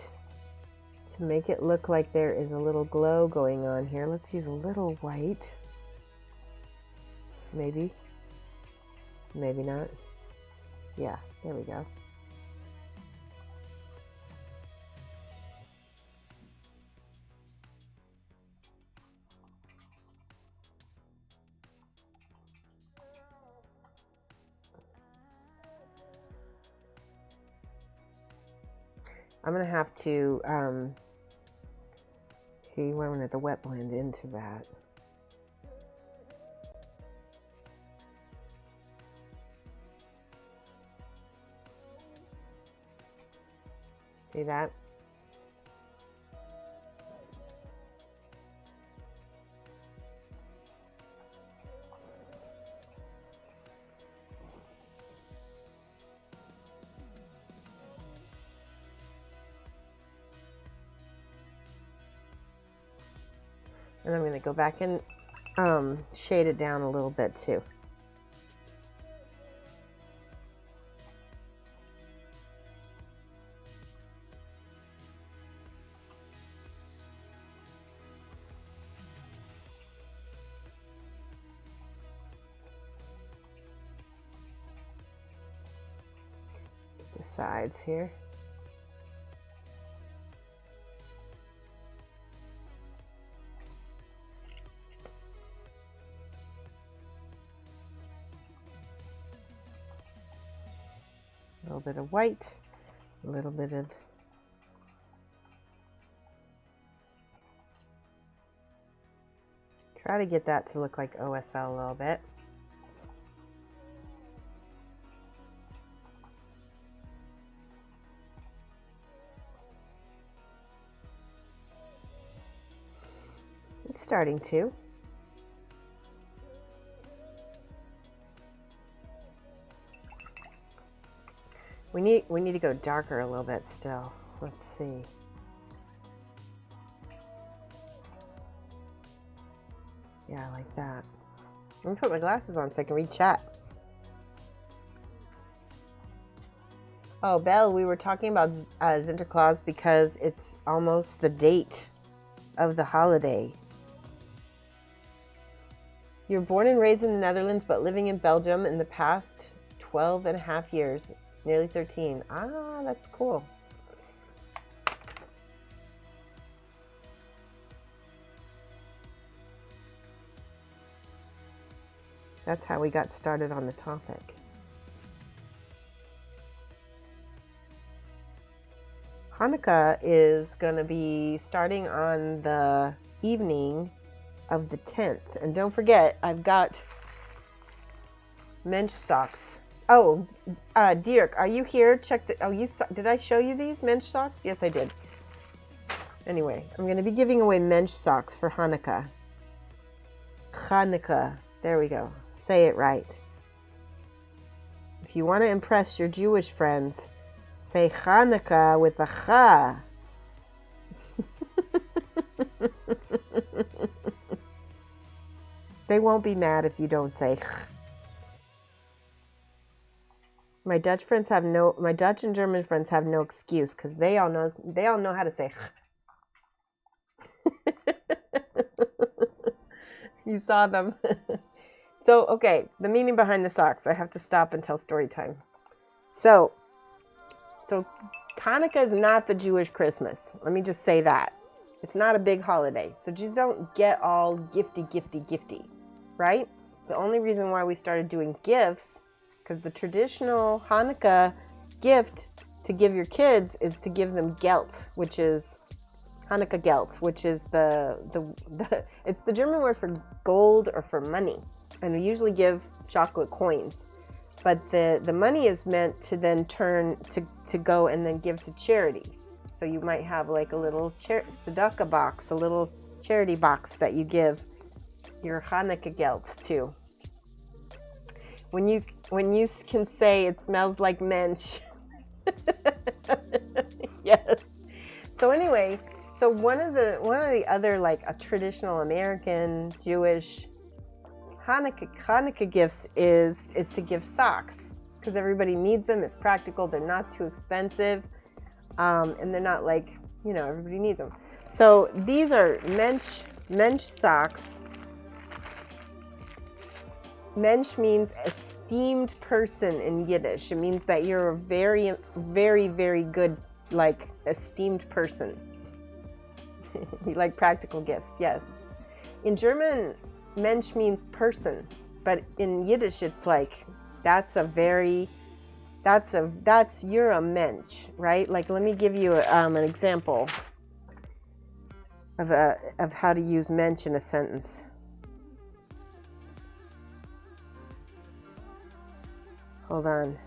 Speaker 2: to make it look like there is a little glow going on here. Let's use a little white. Maybe. Maybe not. Yeah, there we go. I'm going to have to, see, I wanted the wet blend into that. See that? And I'm going to go back and shade it down a little bit too. The sides here. A little bit of white, a little bit of try to get that to look like OSL a little bit. It's starting to. We need to go darker a little bit still. Let's see. Yeah, like that. Let me put my glasses on so I can read chat. Oh, Belle, we were talking about Sinterklaas because it's almost the date of the holiday. You're born and raised in the Netherlands, but living in Belgium in the past 12 and a half years. Nearly 13. Ah, that's cool. That's how we got started on the topic. Hanukkah is going to be starting on the evening of the 10th. And don't forget, I've got mensch socks. Oh, Dirk, are you here? Check the. Oh, did I show you these mensch socks? Yes, I did. Anyway, I'm going to be giving away mensch socks for Hanukkah. Hanukkah. There we go. Say it right. If you want to impress your Jewish friends, say Hanukkah with a cha. They won't be mad if you don't say ch. My Dutch and German friends have no excuse because they all know how to say ch. You saw them. So, okay, the meaning behind the socks. I have to stop and tell story time. So Hanukkah is not the Jewish Christmas. Let me just say that. It's not a big holiday. So just don't get all gifty, right? The only reason why we started doing gifts, because the traditional Hanukkah gift to give your kids is to give them gelt, which is Hanukkah gelt, which is it's the German word for gold or for money. And we usually give chocolate coins. But the money is meant to then turn to go and then give to charity. So you might have like a little tzedakah box, a little charity box that you give your Hanukkah gelt to. When you can say it smells like mensch. Yes. So anyway, so one of the other like a traditional American Jewish Hanukkah gifts is to give socks because everybody needs them. It's practical. They're not too expensive, and they're not like everybody needs them. So these are mensch socks. Mensch means esteemed person in Yiddish. It means that you're a very, very, very good, like, esteemed person. You like practical gifts, yes. In German, Mensch means person, but in Yiddish, it's like, that's you're a mensch, right? Like, let me give you an example of how to use mensch in a sentence. Hold on.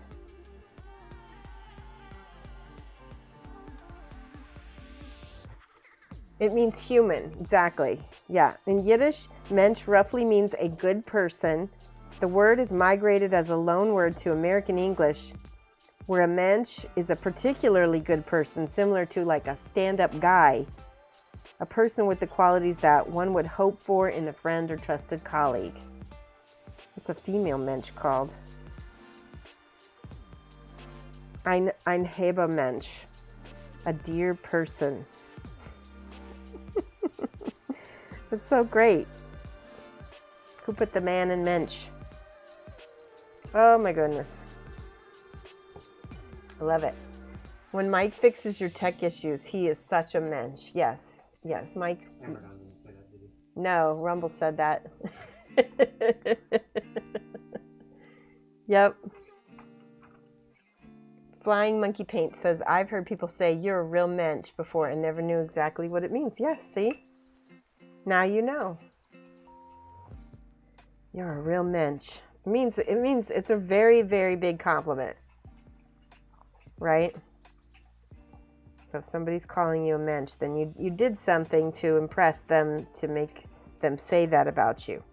Speaker 2: It means human, exactly. Yeah, in Yiddish, mensch roughly means a good person. The word is migrated as a loan word to American English, where a mensch is a particularly good person, similar to like a stand-up guy, a person with the qualities that one would hope for in a friend or trusted colleague. What's a female mensch called? Ein Heber Mensch, a dear person. That's so great. Who put the man in mensch? Oh my goodness. I love it. When Mike fixes your tech issues, he is such a mensch. Yes, yes, Mike.
Speaker 3: Amber doesn't say that, did he?
Speaker 2: No, Rumble said that. Yep. Flying Monkey Paint says, I've heard people say you're a real mensch before and never knew exactly what it means. Yes, see? Now you know. You're a real mensch. It means it's a very, very big compliment. Right? So if somebody's calling you a mensch, then you did something to impress them, to make them say that about you.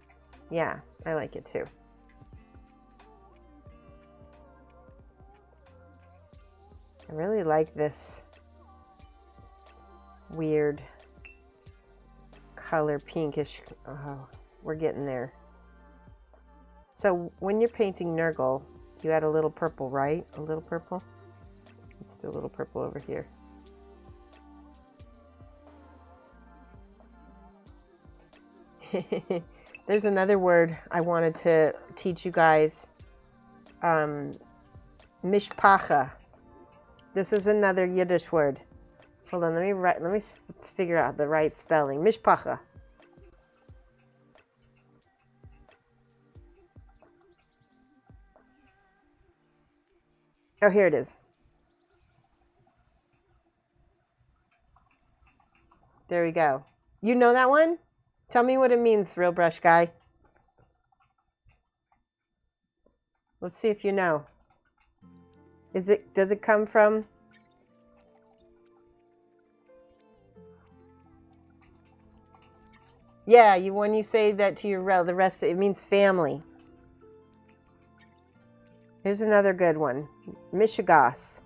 Speaker 2: Yeah, I like it too. I really like this weird color, pinkish. Oh, we're getting there. So when you're painting Nurgle, you add a little purple, right? A little purple? Let's do a little purple over here. There's another word I wanted to teach you guys. Mishpacha. This is another Yiddish word. Hold on, let me figure out the right spelling. Mishpacha. Oh, here it is. There we go. You know that one? Tell me what it means, Real Brush Guy. Let's see if you know. Does it come from? Yeah, when you say that to your the rest, it means family. Here's another good one. Mishigas.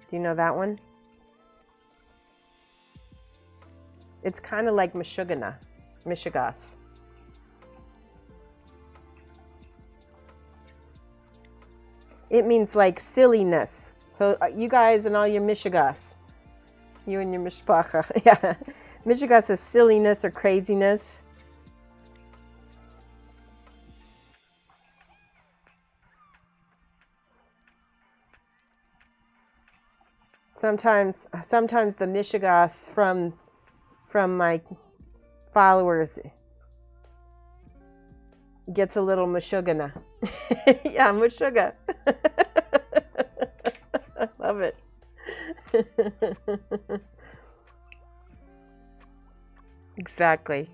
Speaker 2: Do you know that one? It's kind of like Mashugana. Mishigas. It means like silliness. So you guys and all your Mishigas. You and your Mishpacha. Yeah. Mishigas is silliness or craziness. Sometimes the Mishigas from my followers gets a little Mashugana. Yeah, Mashuga. I love it. Exactly.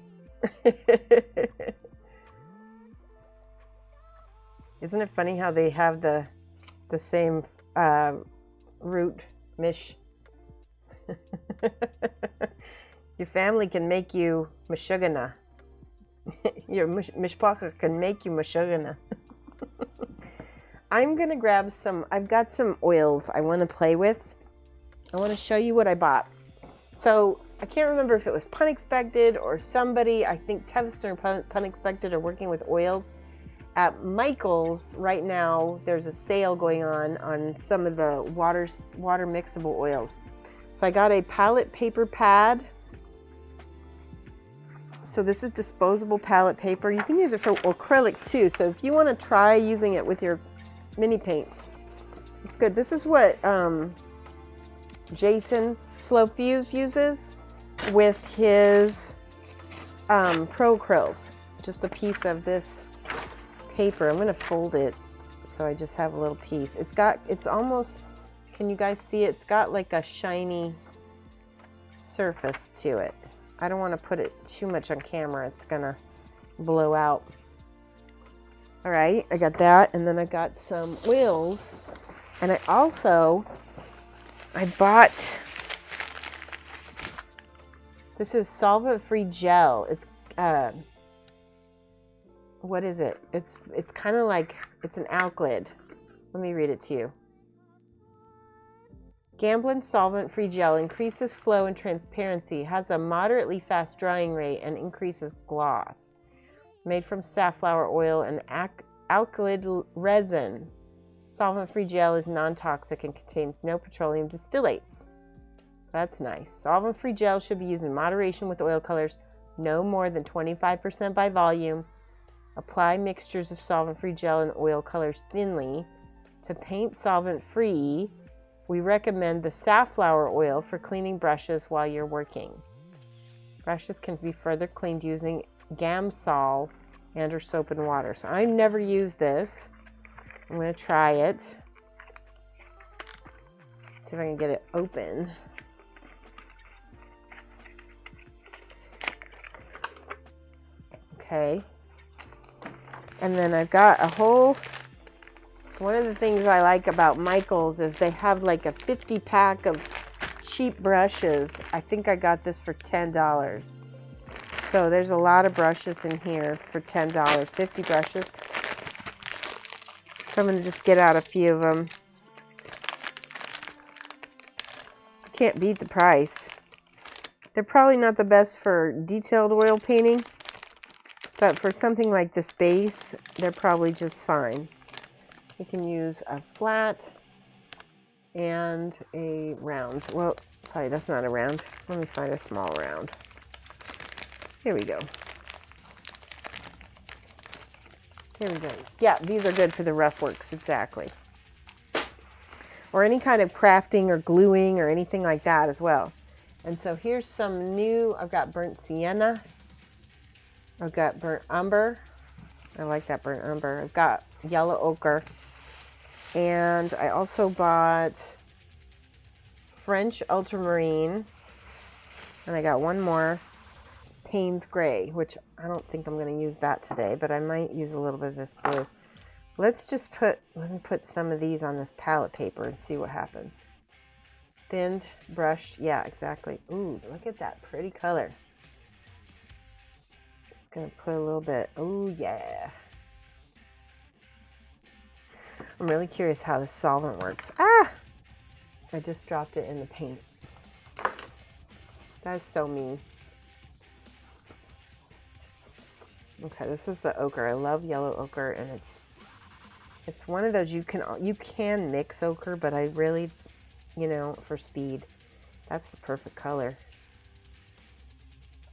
Speaker 2: Isn't it funny how they have the same root, mish? Your family can make you Mashugana. Your mishpacha can make you Mashugana. I'm going to grab I've got some oils I want to play with. I want to show you what I bought. So I can't remember if it was Punexpected or somebody. I think Tevster and Punexpected are working with oils. At Michael's right now, there's a sale going on some of the water mixable oils. So I got a palette paper pad. So this is disposable palette paper. You can use it for acrylic too. So if you want to try using it with your mini paints, it's good. This is what Jason Slowfuse uses with his Pro Acryls. Just a piece of this paper. I'm going to fold it so I just have a little piece. It's almost, can you guys see it? It's got like a shiny surface to it. I don't want to put it too much on camera. It's gonna blow out. All right, I got that, and then I got some oils, and I bought, this is Solvent-Free Gel. It's what is it? It's kind of like, it's an alkyd. Let me read it to you. Gamblin Solvent-Free Gel increases flow and transparency, has a moderately fast drying rate, and increases gloss. Made from safflower oil and alkyd resin, Solvent-Free Gel is non-toxic and contains no petroleum distillates. That's nice. Solvent-Free Gel should be used in moderation with oil colors, no more than 25% by volume. Apply mixtures of solvent-free gel and oil colors thinly. To paint solvent-free, we recommend the safflower oil for cleaning brushes while you're working. Brushes can be further cleaned using Gamsol and or soap and water. So I've never used this. I'm going to try it. See if I can get it open. Okay. And then I've got a whole, so one of the things I like about Michael's is they have like a 50 pack of cheap brushes. I think I got this for $10. So there's a lot of brushes in here for $10, 50 brushes. So I'm going to just get out a few of them. Can't beat the price. They're probably not the best for detailed oil painting. But for something like this base, they're probably just fine. You can use a flat and a round. Well, sorry, that's not a round. Let me find a small round. Here we go. Here we go. Yeah, these are good for the rough works, exactly. Or any kind of crafting or gluing or anything like that as well. And so here's some new, I've got burnt sienna. I've got burnt umber. I like that burnt umber. I've got yellow ochre. And I also bought French ultramarine. And I got one more, Payne's gray, which I don't think I'm going to use that today, but I might use a little bit of this blue. Let me put some of these on this palette paper and see what happens. Thinned brush. Yeah, exactly. Ooh, look at that pretty color. Gonna put a little bit. Oh yeah. I'm really curious how this solvent works. Ah! I just dropped it in the paint. That is so mean. Okay, this is the ochre. I love yellow ochre, and it's one of those you can mix ochre, but I really, for speed, that's the perfect color.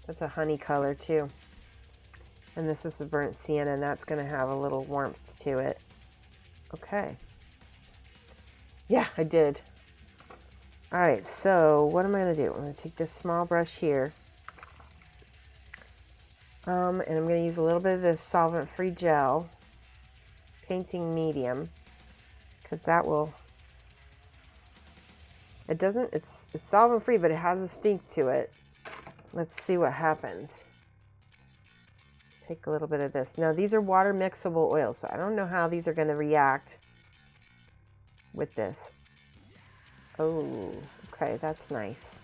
Speaker 2: That's a honey color too. And this is the burnt sienna, and that's going to have a little warmth to it. Okay. Yeah, I did. All right, so what am I going to do? I'm going to take this small brush here. And I'm going to use a little bit of this solvent-free gel, painting medium, because that will, it's solvent-free, but it has a stink to it. Let's see what happens. Take a little bit of this. Now these are water mixable oils, so I don't know how these are going to react with this. Oh, okay, that's nice.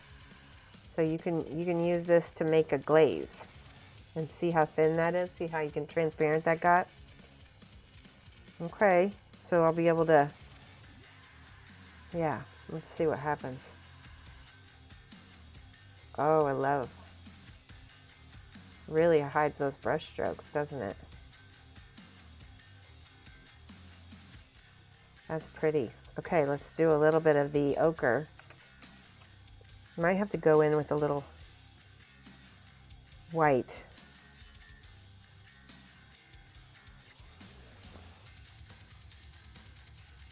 Speaker 2: So you can use this to make a glaze and see how thin that is. See how you can transparent that got. Okay, so I'll be able to, yeah, let's see what happens. Oh, I love. Really hides those brush strokes, doesn't it? That's pretty. Okay, let's do a little bit of the ochre. Might have to go in with a little white.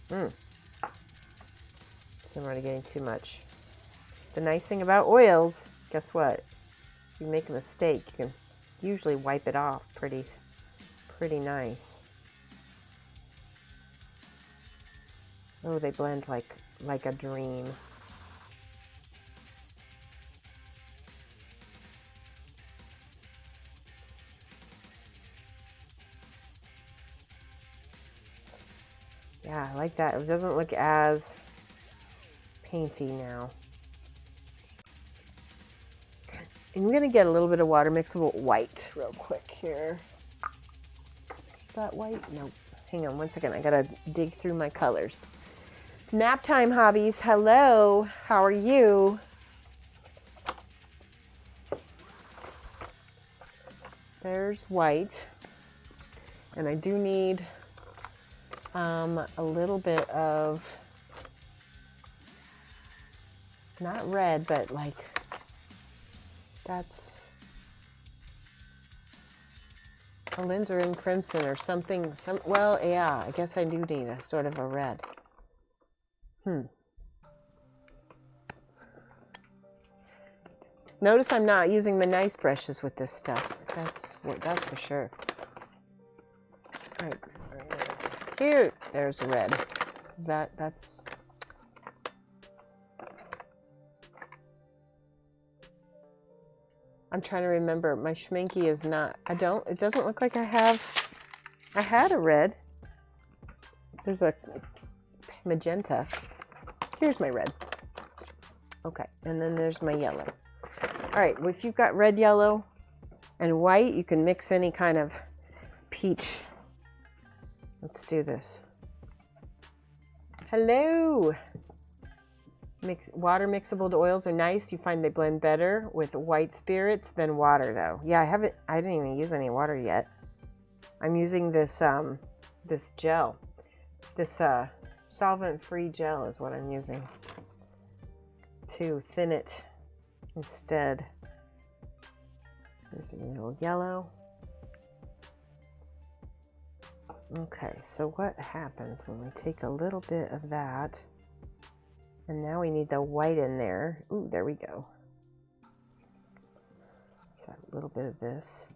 Speaker 2: So I'm already getting too much. The nice thing about oils, guess what? If you make a mistake, you can usually wipe it off pretty nice. Oh, they blend like a dream. Yeah, I like that. It doesn't look as painty now. I'm gonna get a little bit of water mixable white real quick here. Is that white? No. Hang on one second. I gotta dig through my colors. Nap time hobbies. Hello. How are you? There's white. And I do need a little bit of, not red, but like, that's alizarin crimson or something. Well, yeah, I guess I do need a sort of a red. Notice I'm not using the nice brushes with this stuff. That's for sure. All right. Here, there's a red. That's. I'm trying to remember. My schminky is not. It doesn't look like I had a red. There's a magenta. Here's my red. Okay, and then there's my yellow. All right, well, if you've got red, yellow, and white, you can mix any kind of peach. Let's do this. Hello. Water mixable oils are nice. You find they blend better with white spirits than water, though. Yeah, I didn't even use any water yet. I'm using this this gel. This solvent-free gel is what I'm using to thin it instead. There's a little yellow. Okay, so what happens when we take a little bit of that, and now we need the white in there. Ooh, there we go. So a little bit of this.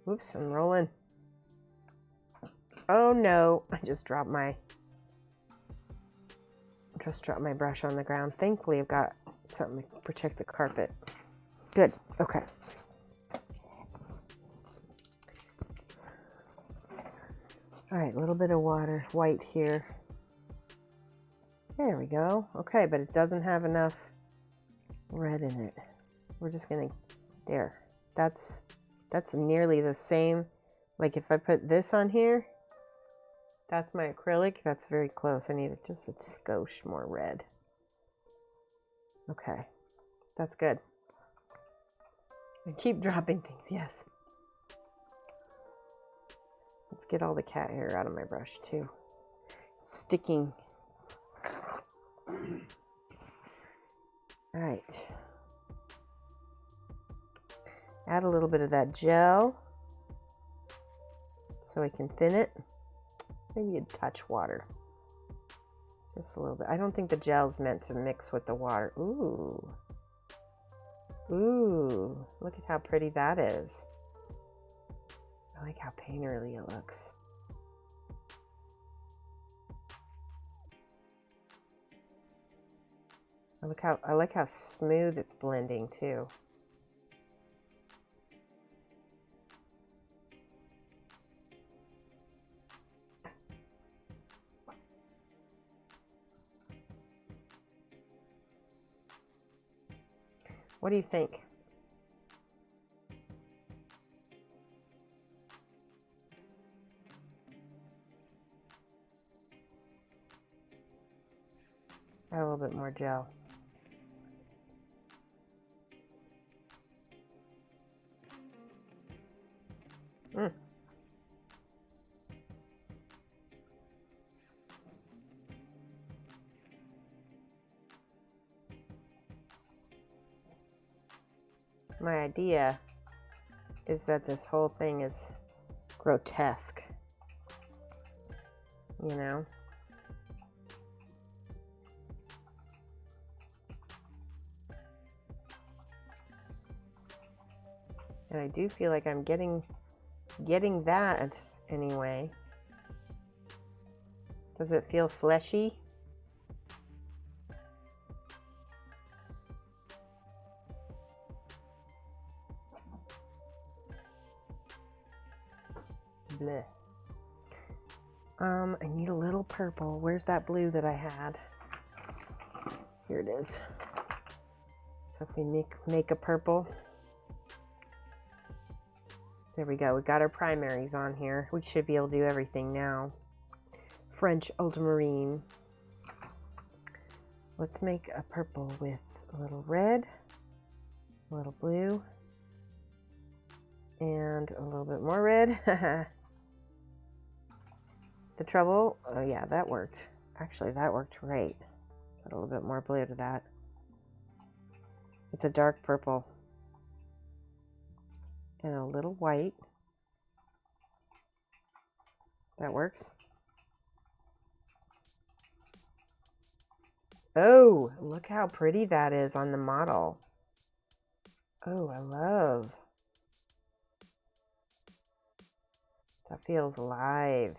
Speaker 2: Oops, I'm rolling. Oh no, I just dropped my brush on the ground. Thankfully, I've got something to protect the carpet. Good, okay. All right, a little bit of water, white here. There we go. Okay, but it doesn't have enough red in it. We're just gonna, there. That's nearly the same. Like if I put this on here, that's my acrylic. That's very close. I need just a skosh more red. Okay, that's good. I keep dropping things, yes. Let's get all the cat hair out of my brush too. It's sticking. All right. Add a little bit of that gel so I can thin it. Maybe a touch water. Just a little bit. I don't think the gel is meant to mix with the water. Ooh. Ooh. Look at how pretty that is. I like how painterly it looks. I like how smooth it's blending too. What do you think? Add a little bit more gel. My idea is that this whole thing is grotesque, you know? And I do feel like I'm getting that anyway. Does it feel fleshy? Bleh. I need a little purple. Where's that blue that I had? Here it is. So if we make a purple. There we go. We got our primaries on here. We should be able to do everything now. French ultramarine. Let's make a purple with a little red, a little blue, and a little bit more red. The trouble, oh yeah, that worked. Actually, that worked great. Add a little bit more blue to that. It's a dark purple. And a little white. That works. Oh, look how pretty that is on the model. Oh, I love. That feels alive.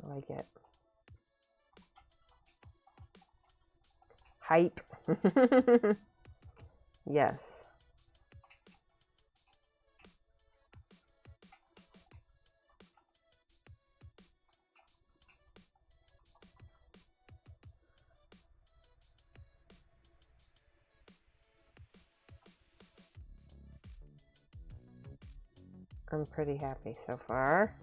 Speaker 2: I like it. Hype. Yes. I'm pretty happy so far.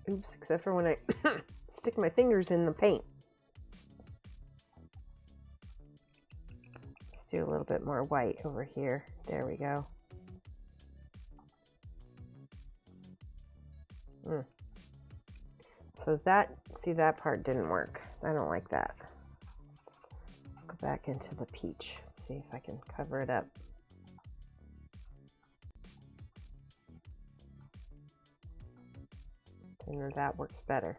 Speaker 2: Oops, except for when I stick my fingers in the paint. Let's do a little bit more white over here. There we go. So that, see, that part didn't work. I don't like that. Let's go back into the peach. Let's see if I can cover it up. And that works better.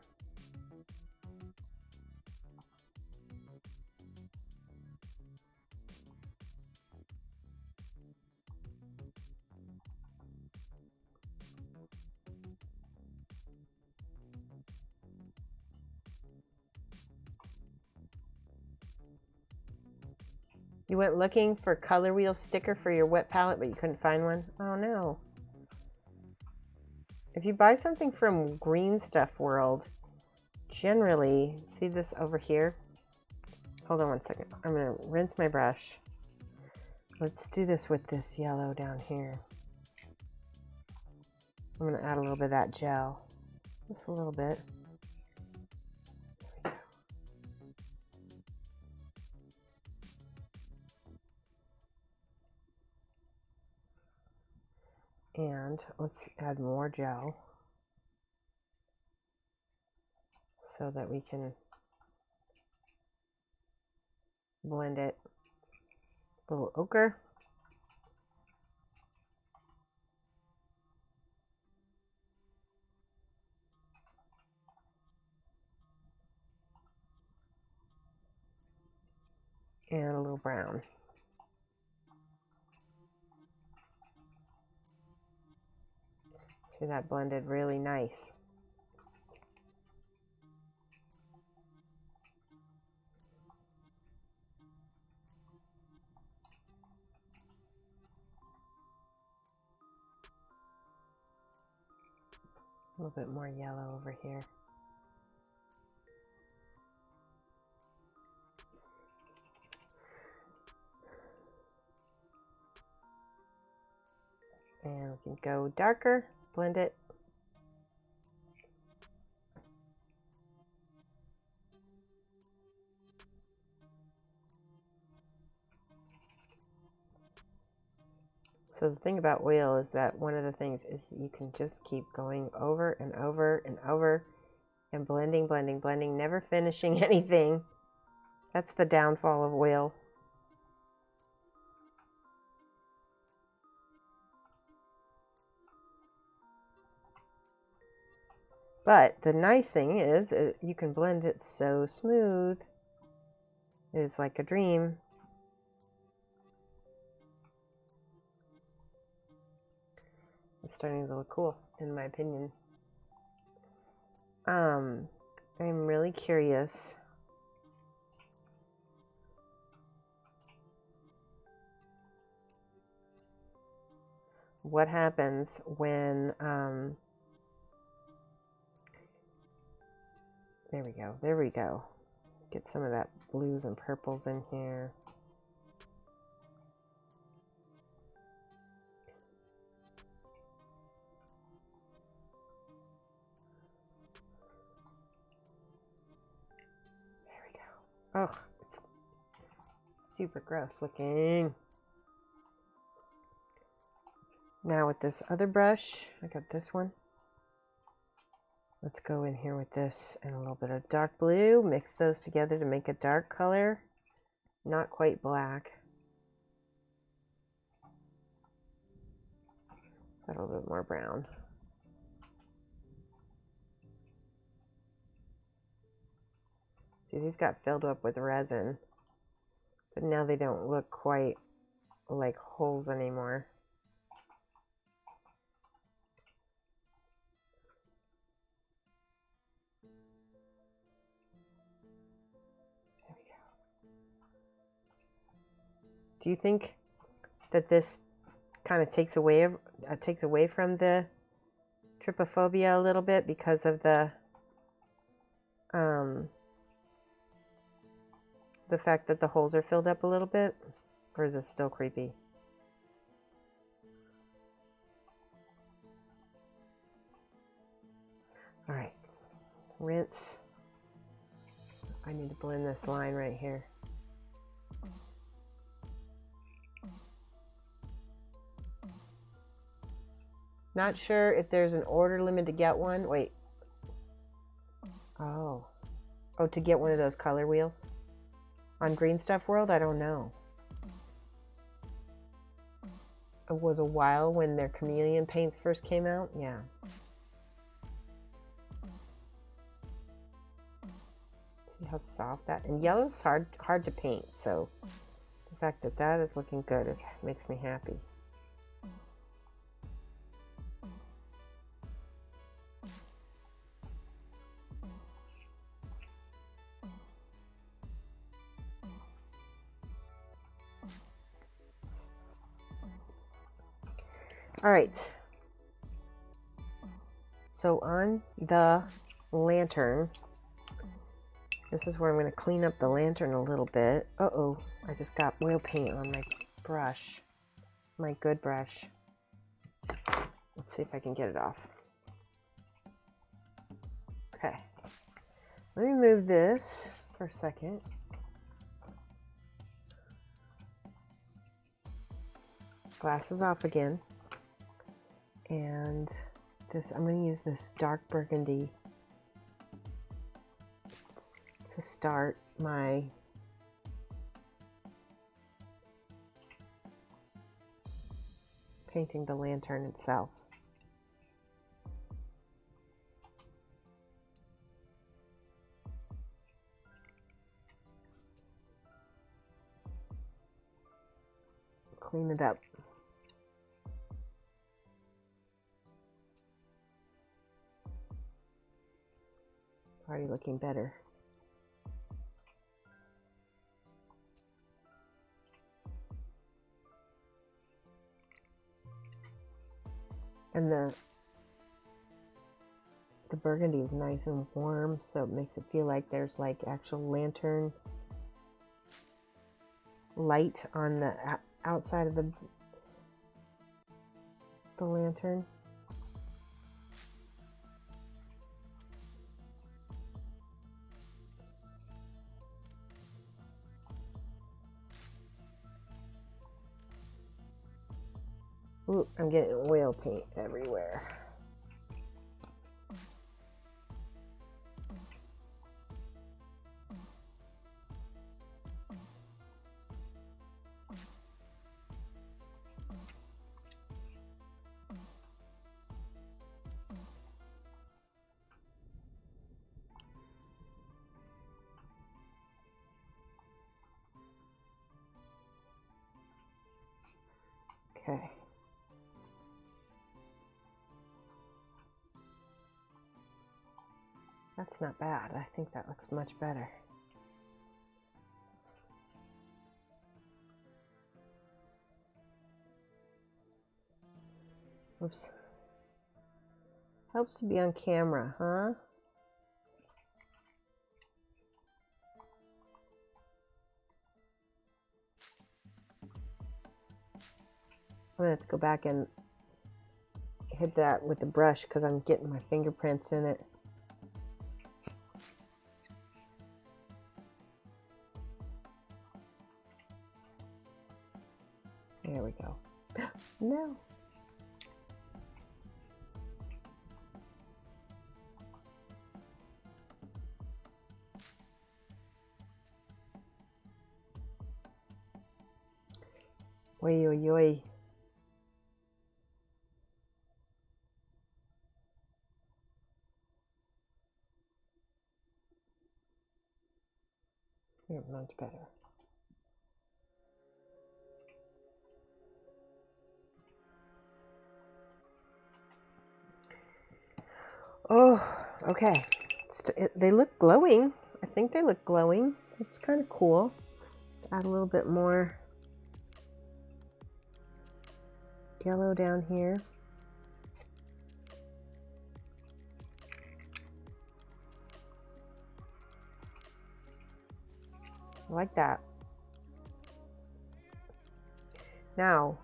Speaker 2: You went looking for color wheel sticker for your wet palette, but you couldn't find one? Oh no. If you buy something from Green Stuff World, generally, see this over here? Hold on one second. I'm going to rinse my brush. Let's do this with this yellow down here. I'm going to add a little bit of that gel. Just a little bit. And let's add more gel so that we can blend it. A little ochre. And a little brown. See, that blended really nice. A little bit more yellow over here. And we can go darker, blend it. So the thing about oil is that one of the things is you can just keep going over and over and over and blending, blending, blending, never finishing anything. That's the downfall of oil. But the nice thing is you can blend it so smooth. It's like a dream. It's starting to look cool, in my opinion. I'm really curious what happens when, there we go. Get some of that blues and purples in here. Oh, it's super gross looking. Now with this other brush, I got this one. Let's go in here with this and a little bit of dark blue. Mix those together to make a dark color. Not quite black. Got a little bit more brown. See, these got filled up with resin, but now they don't look quite like holes anymore. There we go. Do you think that this kind of takes away from the trypophobia a little bit because of the fact that the holes are filled up a little bit, or is it still creepy? All right, rinse. I need to blend this line right here. Not sure if there's an order limit to get one. Wait. Oh, to get one of those color wheels on Green Stuff World? I don't know. It was a while when their chameleon paints first came out. Yeah. See how soft that, and yellow's hard to paint, so the fact that that is looking good makes me happy. All right, so on the lantern, this is where I'm going to clean up the lantern a little bit. Uh-oh, I just got oil paint on my brush, my good brush. Let's see if I can get it off. Okay, let me move this for a second. Glasses off again. And this, I'm going to use this dark burgundy to start my painting the lantern itself. Clean it up. Already looking better. And the burgundy is nice and warm, so it makes it feel like there's like actual lantern light on the outside of the lantern. Ooh, I'm getting oil paint everywhere. Okay. That's not bad. I think that looks much better. Oops. Helps to be on camera, huh? I'm gonna have to go back and hit that with the brush because I'm getting my fingerprints in it. There we go. No. Oi, oi, oi. Yeah, much better. Oh, okay. They look glowing. I think they look glowing. It's kind of cool. Let's add a little bit more yellow down here. I like that. Now,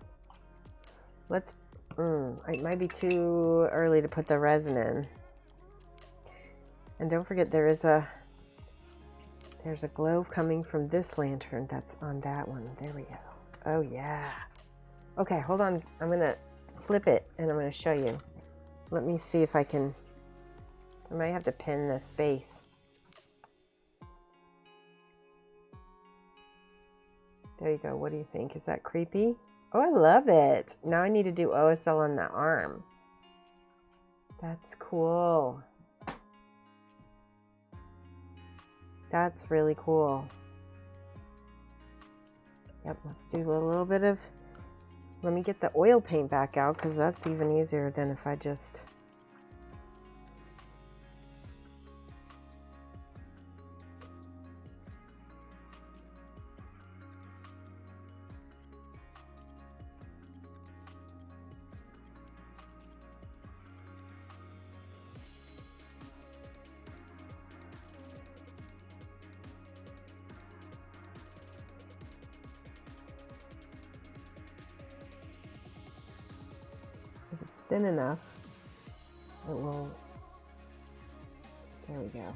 Speaker 2: let's, it might be too early to put the resin in. And don't forget there's a glow coming from this lantern that's on that one. There we go. Oh yeah. Okay, hold on. I'm gonna flip it and I'm gonna show you. Let me see if I can, I might have to pin this base. There you go. What do you think? Is that creepy? Oh, I love it. Now I need to do OSL on the arm. That's cool. That's really cool. Yep, let's do a little bit of, let me get the oil paint back out because that's even easier than if I just, if it's thin enough, it will, there we go.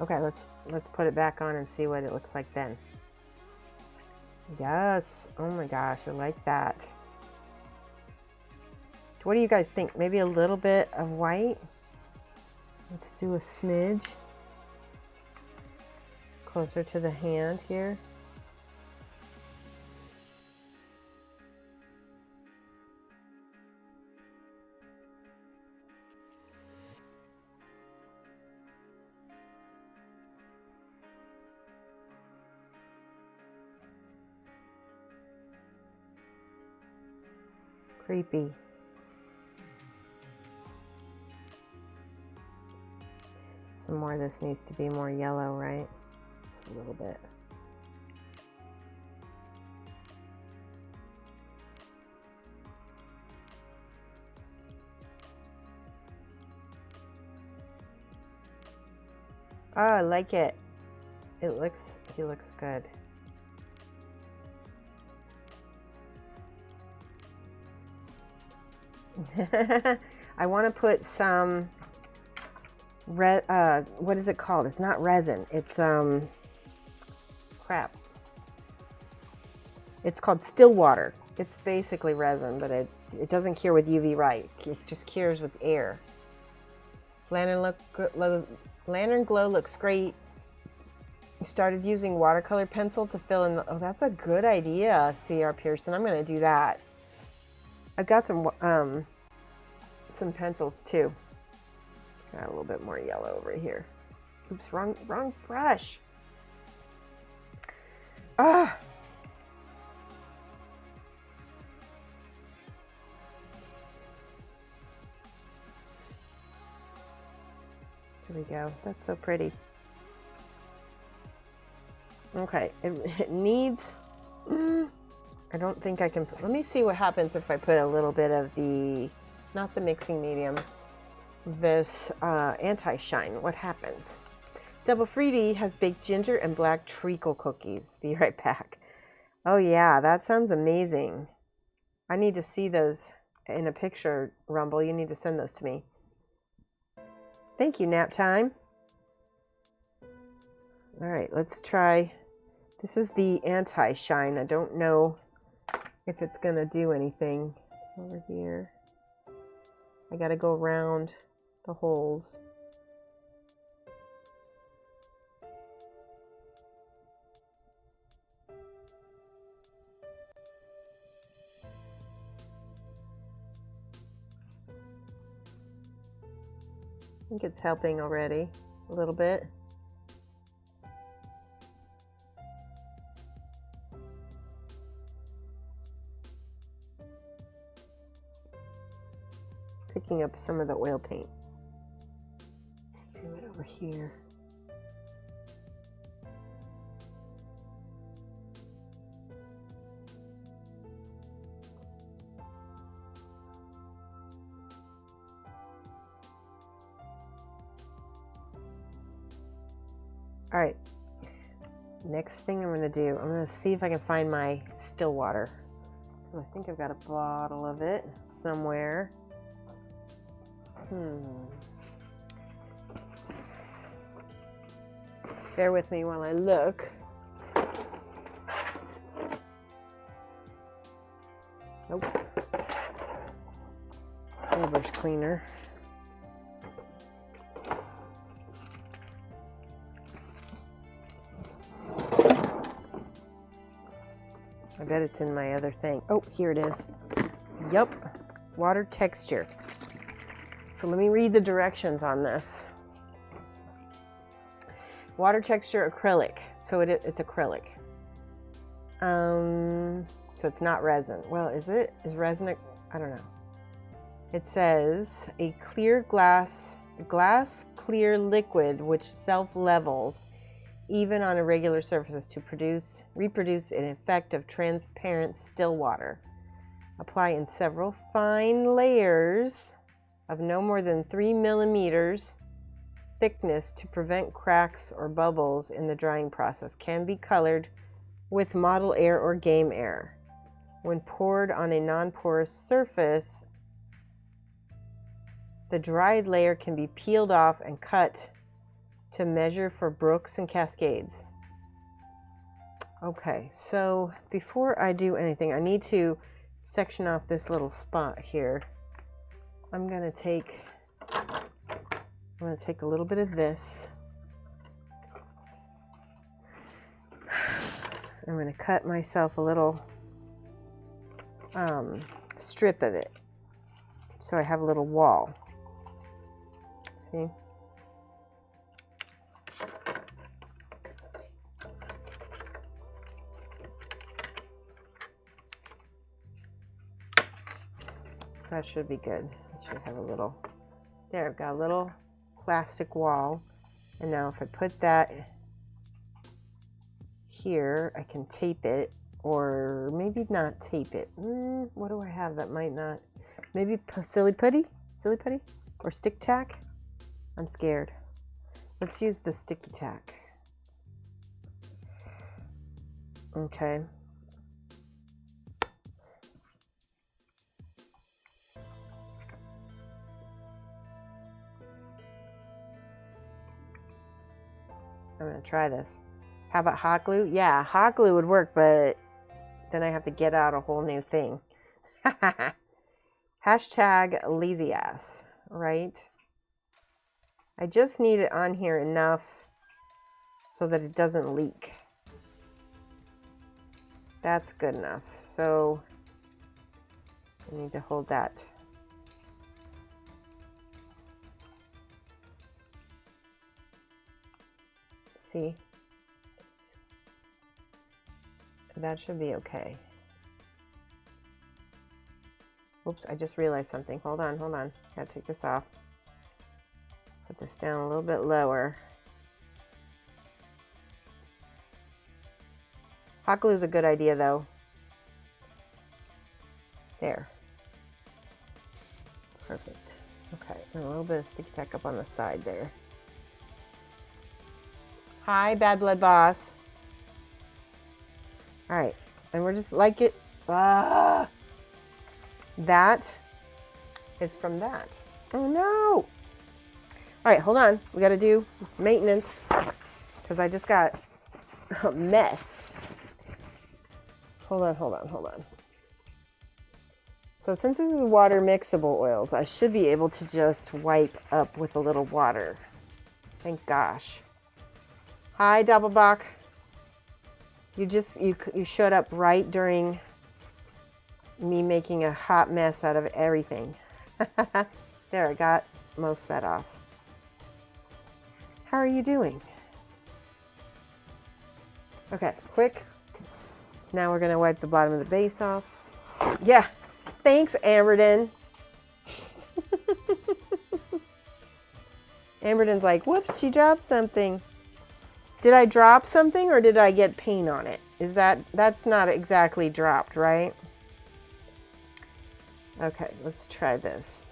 Speaker 2: Okay, let's put it back on and see what it looks like then. Yes. Oh my gosh, I like that. What do you guys think? Maybe a little bit of white? Let's do a smidge closer to the hand here. Creepy. Some more of this needs to be more yellow, right? Just a little bit. Oh, I like it. He looks good. I want to put some what is it called? It's not resin. It's crap. It's called still water. It's basically resin, but it doesn't cure with UV light. It just cures with air. Lantern Glow looks great. Started using watercolor pencil to fill in the, oh, that's a good idea, C.R. Pearson. I'm going to do that. I've got some pencils too. Got a little bit more yellow over here. Oops, wrong brush. Ah! There we go. That's so pretty. Okay, it needs... I don't think I can... Let me see what happens if I put a little bit of the... Not the mixing medium. This anti-shine. What happens? Double Fruity has baked ginger and black treacle cookies. Be right back. Oh yeah, that sounds amazing. I need to see those in a picture, Rumble. You need to send those to me. Thank you, nap time. All right, let's try. This is the anti-shine. I don't know if it's gonna do anything over here. I gotta go around the holes. I think it's helping already a little bit. Picking up some of the oil paint. Let's do it over here. All right, next thing I'm gonna do, I'm gonna see if I can find my still water. I think I've got a bottle of it somewhere. Bear with me while I look. Nope. Airbrush cleaner. I bet it's in my other thing. Oh, here it is. Yup. Water texture. So let me read the directions on this. Water texture acrylic. So it's acrylic. So it's not resin. Well, is it? Is resin? I don't know. It says a clear glass clear liquid which self-levels even on irregular surfaces to reproduce an effect of transparent still water. Apply in several fine layers of no more than 3 millimeters thickness to prevent cracks or bubbles in the drying process. Can be colored with model air or game air. When poured on a non-porous surface, the dried layer can be peeled off and cut to measure for brooks and cascades. Okay, so before I do anything, I need to section off this little spot here. I'm gonna take a little bit of this. I'm gonna cut myself a little strip of it, so I have a little wall. See? That should be good. I should have a little, there, I've got a little plastic wall. And now if I put that here, I can tape it, or maybe not tape it. What do I have that might not? Maybe silly putty, or stick tack? I'm scared. Let's use the sticky tack. Okay. I'm gonna try this. How about hot glue? Yeah, hot glue would work, but then I have to get out a whole new thing. Hashtag lazy ass, right? I just need it on here enough so that it doesn't leak. That's good enough. So I need to hold that. see. That should be okay. Oops, I just realized something. Hold on, hold on. Gotta take this off. Put this down a little bit lower. Hot glue is a good idea though. There. Perfect. Okay, and a little bit of sticky tack up on the side there. Hi, Bad Blood Boss. All right, and we're just like it. That is from that. Oh no. All right, hold on. We got to do maintenance because I just got a mess. Hold on, hold on, hold on. So since this is water mixable oils, I should be able to just wipe up with a little water. Thank gosh. Hi, Doppelbach. You showed up right during me making a hot mess out of everything. There, I got most of that off. How are you doing? Okay, quick. Now we're gonna wipe the bottom of the base off. Yeah, thanks, Amberden. Amberden's like, whoops, she dropped something. Did I drop something or did I get paint on it? That's not exactly dropped, right? Okay, let's try this.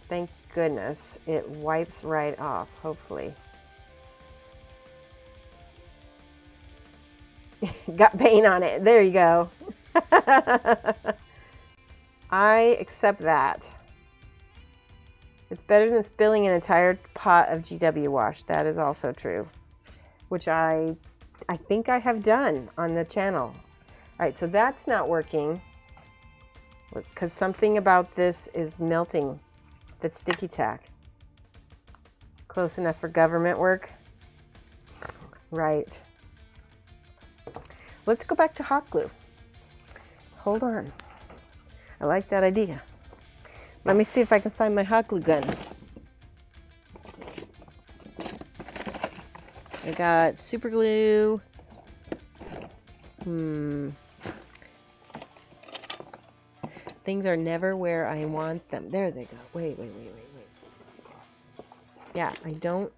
Speaker 2: Thank goodness it wipes right off, hopefully. Got paint on it. There you go. I accept that. It's better than spilling an entire pot of GW wash. That is also true, which I think I have done on the channel. All right, so that's not working because something about this is melting the sticky tack. Close enough for government work? Right. Let's go back to hot glue. Hold on. I like that idea. Let me see if I can find my hot glue gun. I got super glue. Things are never where I want them. There they go. Wait. Yeah, I don't.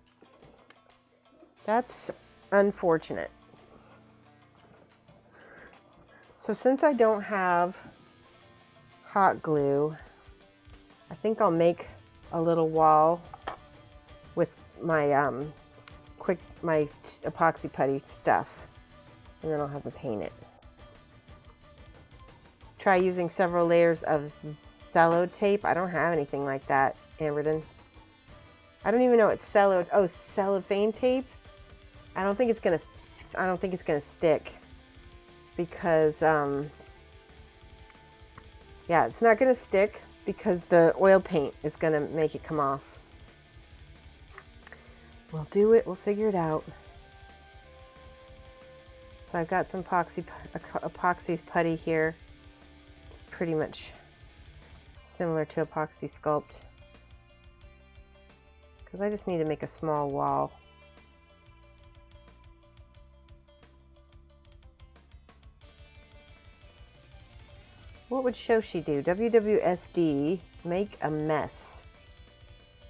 Speaker 2: That's unfortunate. So since I don't have hot glue, I think I'll make a little wall with my my epoxy putty stuff, and then I'll have to paint it. Try using several layers of cello tape. I don't have anything like that, Amberden. I don't even know what cellophane tape. I don't think it's gonna stick because yeah, it's not gonna stick because the oil paint is gonna make it come off. We'll do it. We'll figure it out. So I've got some epoxy putty here. It's pretty much similar to epoxy sculpt because I just need to make a small wall. What would Shoshie do? WWSD, make a mess.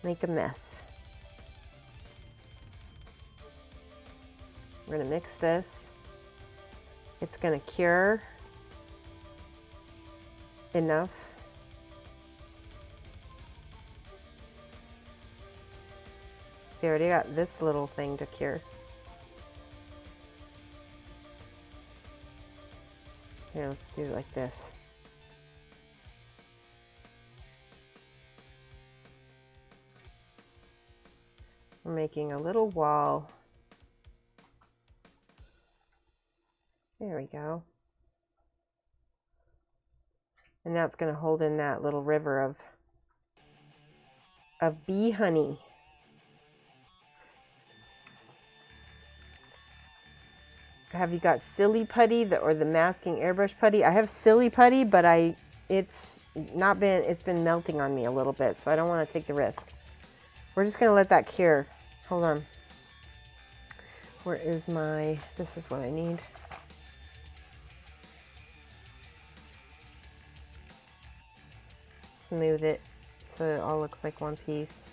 Speaker 2: Make a mess. We're gonna mix this. It's gonna cure enough. See, I already got this little thing to cure. Here, let's do it like this. We're making a little wall. There we go. And now it's going to hold in that little river of bee honey. Have you got silly putty or the masking airbrush putty? I have silly putty, but it's been melting on me a little bit, so I don't want to take the risk. We're just going to let that cure. Hold on. Where is my, this is what I need. Smooth it so it all looks like one piece.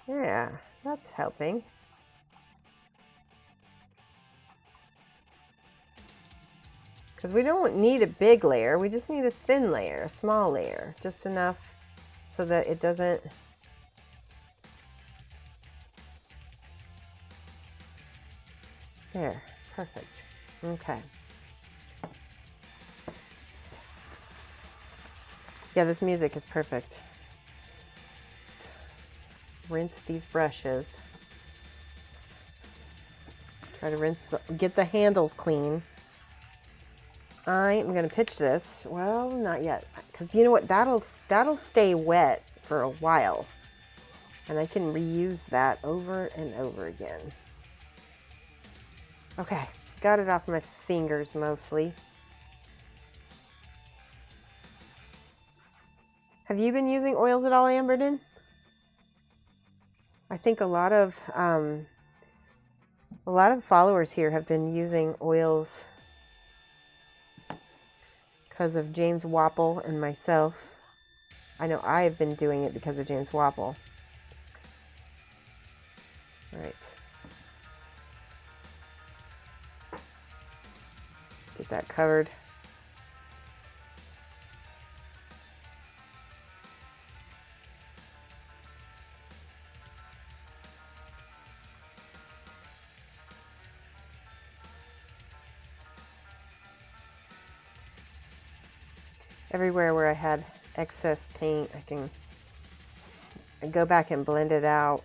Speaker 2: Yeah, that's helping. Because we don't need a big layer, we just need a thin layer, a small layer, just enough so that it doesn't. There, perfect. Okay. Yeah, this music is perfect. Let's rinse these brushes. Try to rinse, get the handles clean. I'm gonna pitch this. Well, not yet, because you know what? That'll stay wet for a while, and I can reuse that over and over again. Okay, got it off my fingers mostly. Have you been using oils at all, Amberden? I think a lot of followers here have been using oils because of James Wapple and myself. I know I've been doing it because of James Wapple. All right. Get that covered. Everywhere where I had excess paint, I can go back and blend it out.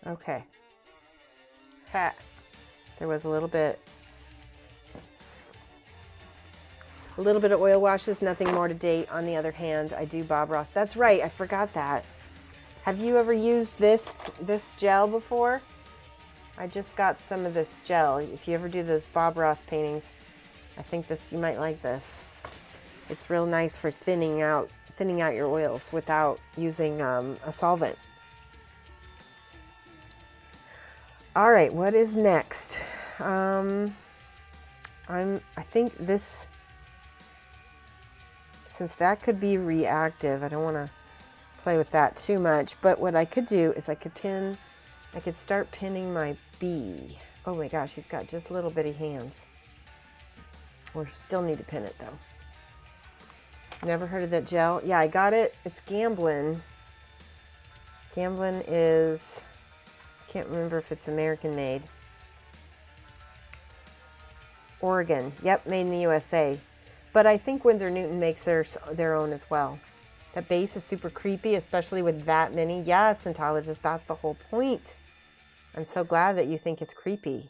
Speaker 2: Okay. Ha. There was a little bit of oil washes, nothing more to date. On the other hand, I do Bob Ross. That's right, I forgot that. Have you ever used this gel before? I just got some of this gel. If you ever do those Bob Ross paintings, I think you might like this. It's real nice for thinning out your oils without using a solvent. All right, what is next? I think this, since that could be reactive, I don't want to play with that too much, but what I could do is I could start pinning my bee. Oh my gosh, you've got just little bitty hands. We still need to pin it though. Never heard of that gel? Yeah, I got it. It's Gamblin. Gamblin is, I can't remember if it's American made. Oregon. Yep, made in the USA. But I think Winsor Newton makes their own as well. That base is super creepy, especially with that many. Yes, Scientologist, that's the whole point. I'm so glad that you think it's creepy.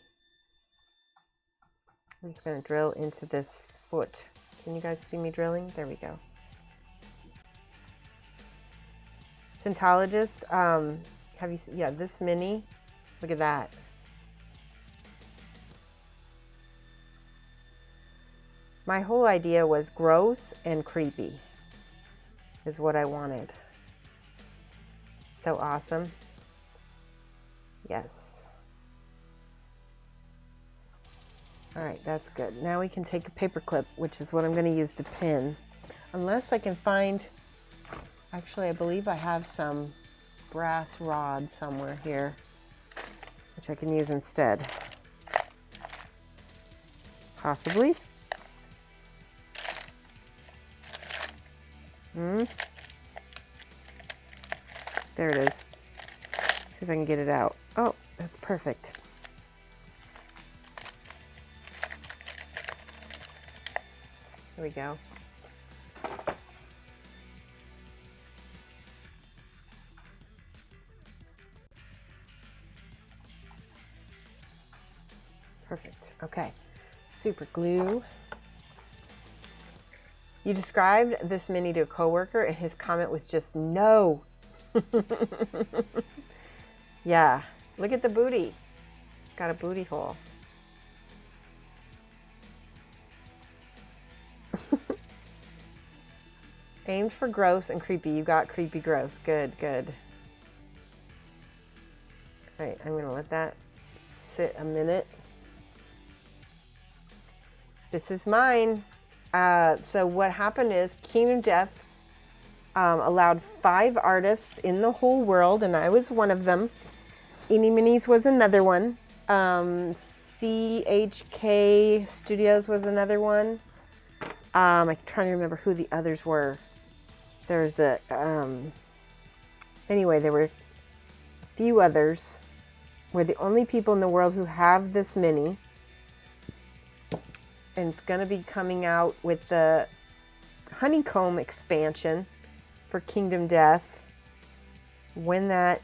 Speaker 2: I'm just going to drill into this foot. Can you guys see me drilling? There we go. Scientologist, have you seen, yeah, this mini? Look at that. My whole idea was gross and creepy is what I wanted. So awesome. Yes. All right, that's good. Now we can take a paper clip, which is what I'm going to use to pin. Unless I can find, actually, I believe I have some brass rod somewhere here, which I can use instead. Possibly. There it is. See if I can get it out. Oh, that's perfect. There we go. Okay, super glue. You described this mini to a coworker and his comment was just no. Yeah, look at the booty. It's got a booty hole. Aimed for gross and creepy. You got creepy gross. Good, good. All right, I'm gonna let that sit a minute. This is mine. So what happened is Kingdom Death allowed 5 artists in the whole world, and I was one of them. Eeny Minis was another one. CHK Studios was another one. I'm trying to remember who the others were. There's a, anyway, there were a few others. We're the only people in the world who have this mini. And it's going to be coming out with the Honeycomb expansion for Kingdom Death. When that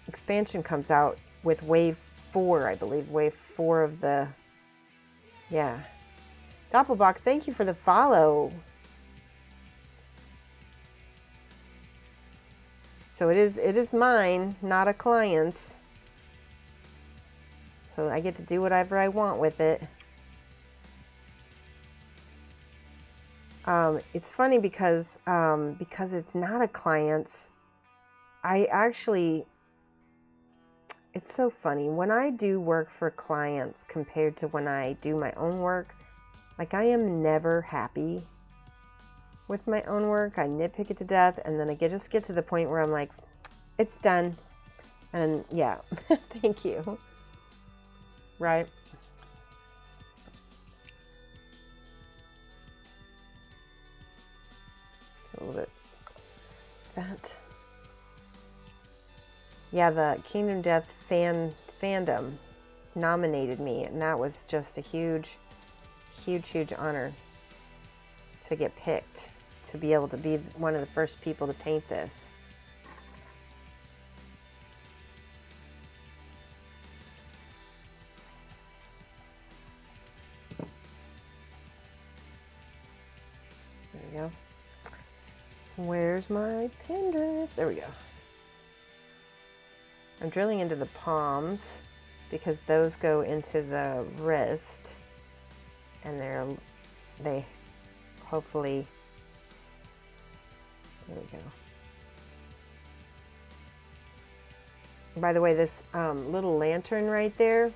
Speaker 2: expansion comes out with Wave 4, I believe. Wave 4 of the... Yeah. Doppelbach, thank you for the follow. So it is mine, not a client's. So I get to do whatever I want with it. It's funny because it's not a client's. I actually, it's so funny when I do work for clients compared to when I do my own work. Like, I am never happy with my own work. I nitpick it to death, and then I just get to the point where I'm like, it's done. And yeah, thank you. Right. A little bit. That. Yeah, the Kingdom Death fandom nominated me, and that was just a huge, huge, huge honor to get picked, to be able to be one of the first people to paint this. There we go. Where's my pinders? There we go. I'm drilling into the palms because those go into the wrist, and they hopefully, there we go. By the way, this little lantern right there,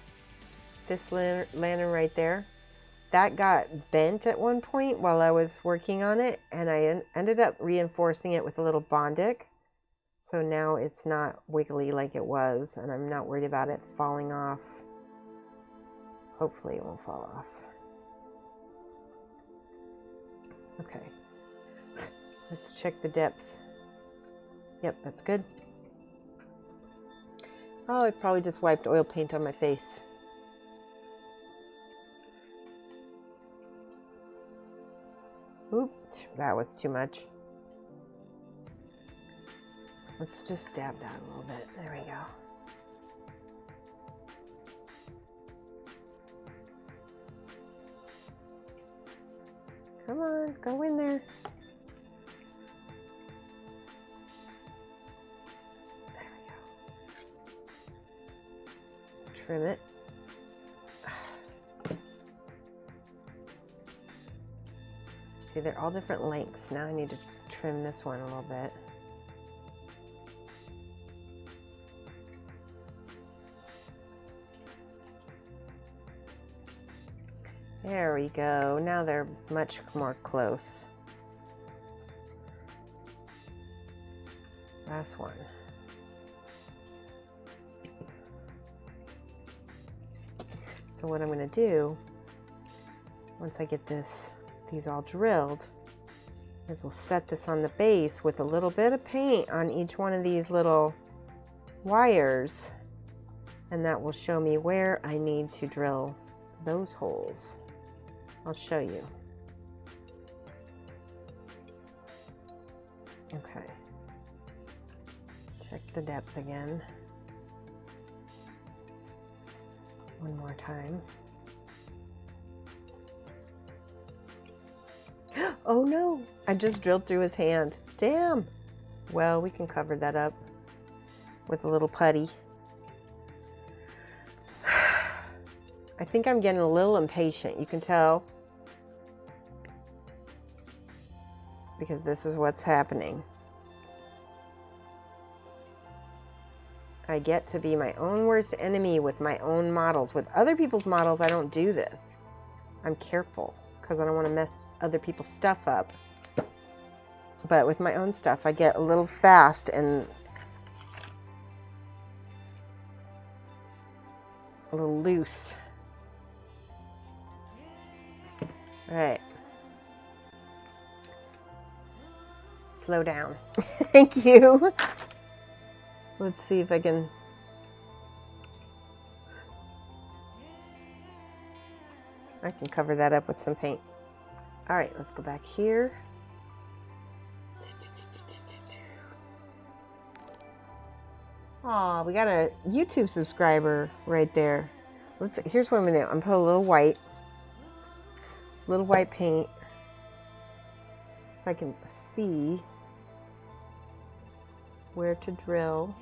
Speaker 2: this lantern right there, that got bent at one point while I was working on it, and I ended up reinforcing it with a little Bondic. So now it's not wiggly like it was, and I'm not worried about it falling off. Hopefully it won't fall off. Okay. Let's check the depth. Yep, that's good. Oh, I probably just wiped oil paint on my face. Oop, that was too much. Let's just dab that a little bit. There we go. Come on, go in there. There we go. Trim it. See, they're all different lengths. Now I need to trim this one a little bit. There we go. Now they're much more close. Last one. So what I'm going to do, once I get these all drilled, is we'll set this on the base with a little bit of paint on each one of these little wires, and that will show me where I need to drill those holes. I'll show you. Okay. Check the depth again. One more time. Oh no, I just drilled through his hand. Damn. Well, we can cover that up with a little putty. I think I'm getting a little impatient. You can tell. Because this is what's happening. I get to be my own worst enemy with my own models. With other people's models, I don't do this. I'm careful because I don't want to mess other people's stuff up. But with my own stuff, I get a little fast and a little loose. All right. Slow down. Thank you. Let's see if I can. I can cover that up with some paint. All right, let's go back here. Aw, we got a YouTube subscriber right there. Here's what I'm gonna do. I'm gonna put a little white paint so I can see where to drill.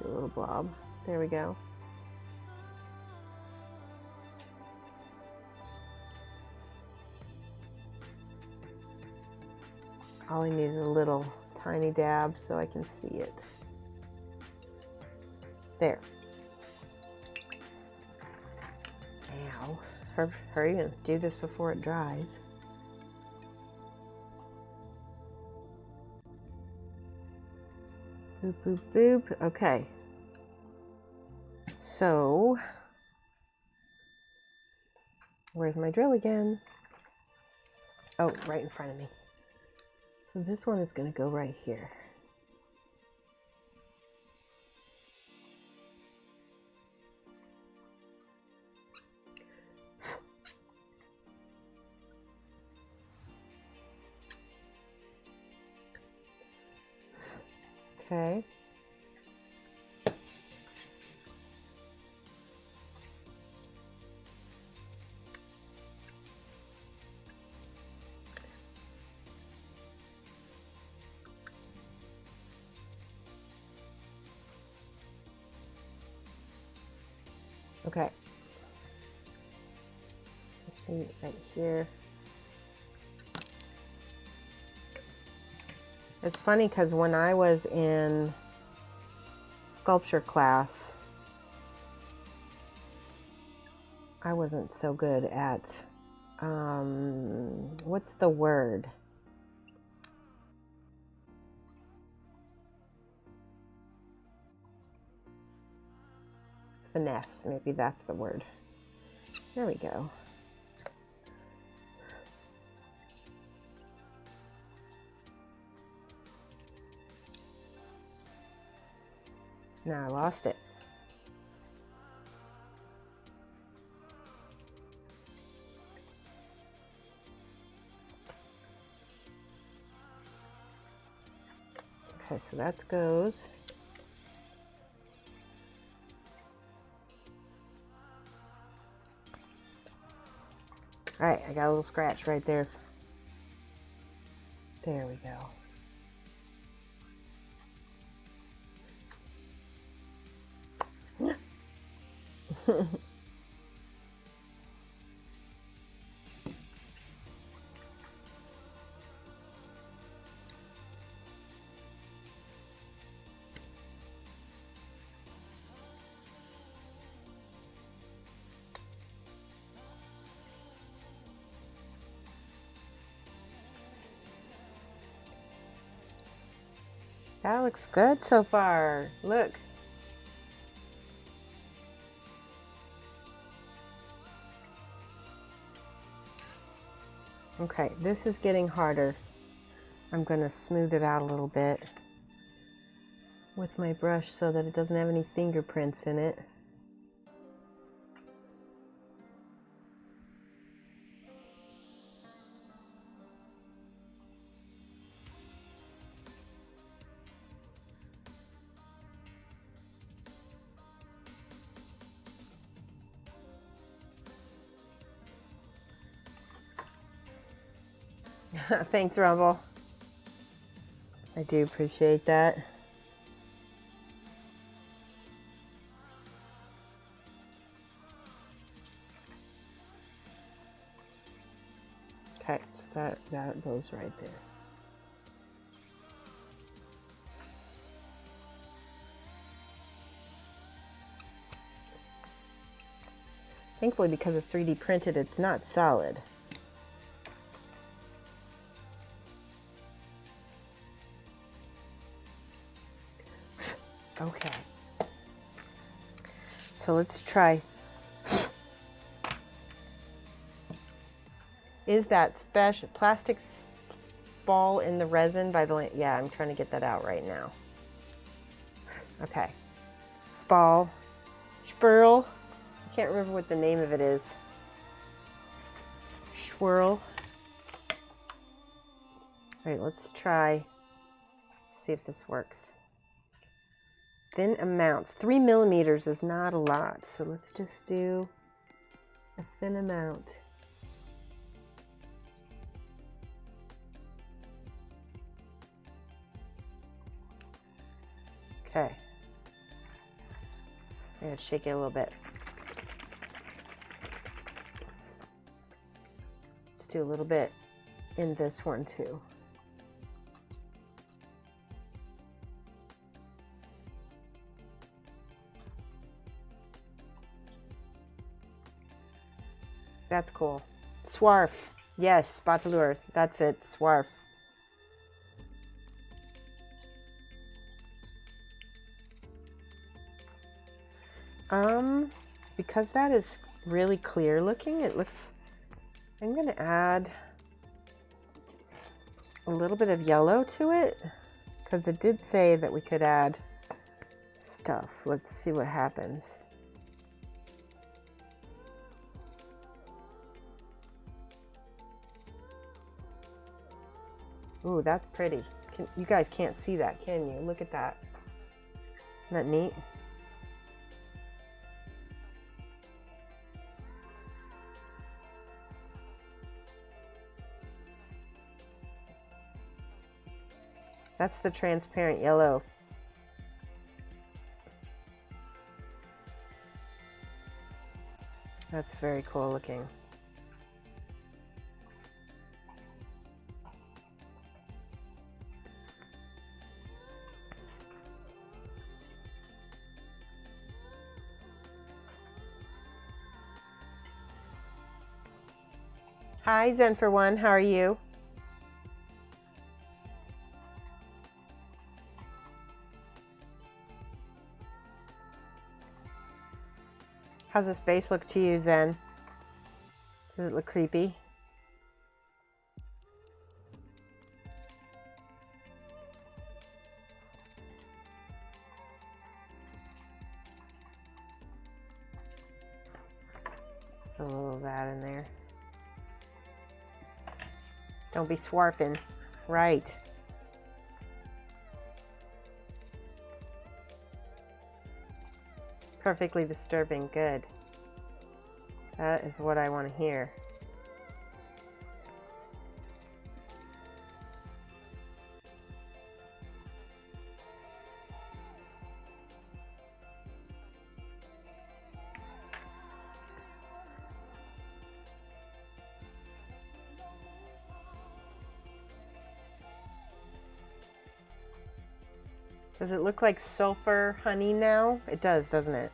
Speaker 2: Do a little blob. There we go. All I need is a little tiny dab so I can see it. There. Ow. Hurry and do this before it dries. Boop, boop, boop. Okay. So, where's my drill again? Oh, right in front of me. So this one is going to go right here. Okay. Okay. This one right here. It's funny because when I was in sculpture class, I wasn't so good at, what's the word? Finesse, maybe that's the word. There we go. Now I lost it. Okay, so that goes. All right, I got a little scratch right there. There we go. That looks good so far. Look. Okay, this is getting harder. I'm going to smooth it out a little bit with my brush so that it doesn't have any fingerprints in it. Thanks, Rumble. I do appreciate that. Okay, so that goes right there. Thankfully, because it's 3D printed, it's not solid. Okay. So let's try. Is that special plastic ball in the resin by the, yeah, I'm trying to get that out right now. Okay. Spall. Spurl. I can't remember what the name of it is. Swirl. All right, let's try. See if this works. Thin amounts. 3 millimeters is not a lot, so let's just do a thin amount. Okay. I'm going to shake it a little bit. Let's do a little bit in this one too. That's cool. Swarf. Yes, Spatulure. That's it. Swarf. Because that is really clear looking, it looks, I'm going to add a little bit of yellow to it, because it did say that we could add stuff. Let's see what happens. Ooh, that's pretty. You guys can't see that, can you? Look at that. Isn't that neat? That's the transparent yellow. That's very cool looking. Hi, Zen for One. How are you? How's this base look to you, Zen? Does it look creepy? A little of that in there. Don't be swarfing. Right. Perfectly disturbing. Good. That is what I want to hear. Does it look like sulfur honey now? It does, doesn't it?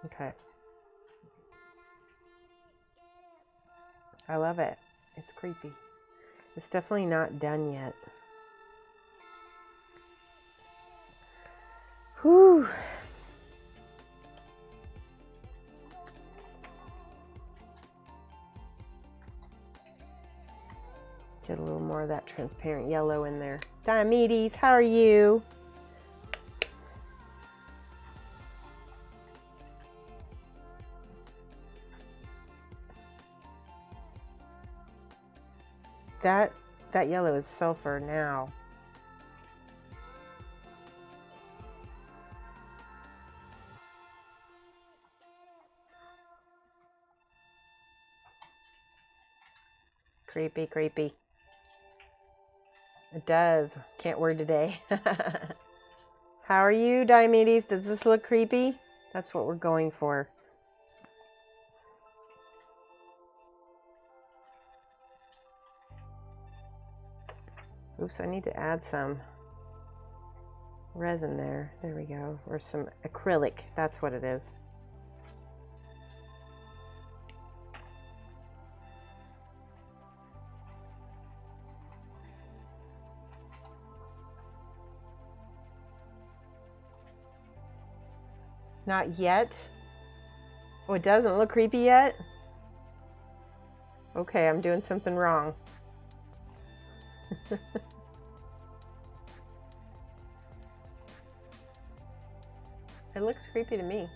Speaker 2: Okay. I love it. It's creepy. It's definitely not done yet. Whew. Get a little more of that transparent yellow in there. Diomedes, how are you? that yellow is sulfur now. Creepy, creepy. It does. Can't word today. How are you, Diomedes? Does this look creepy? That's what we're going for. Oops, I need to add some resin there. There we go. Or some acrylic. That's what it is. Not yet. Oh, it doesn't look creepy yet? Okay, I'm doing something wrong. It looks creepy to me.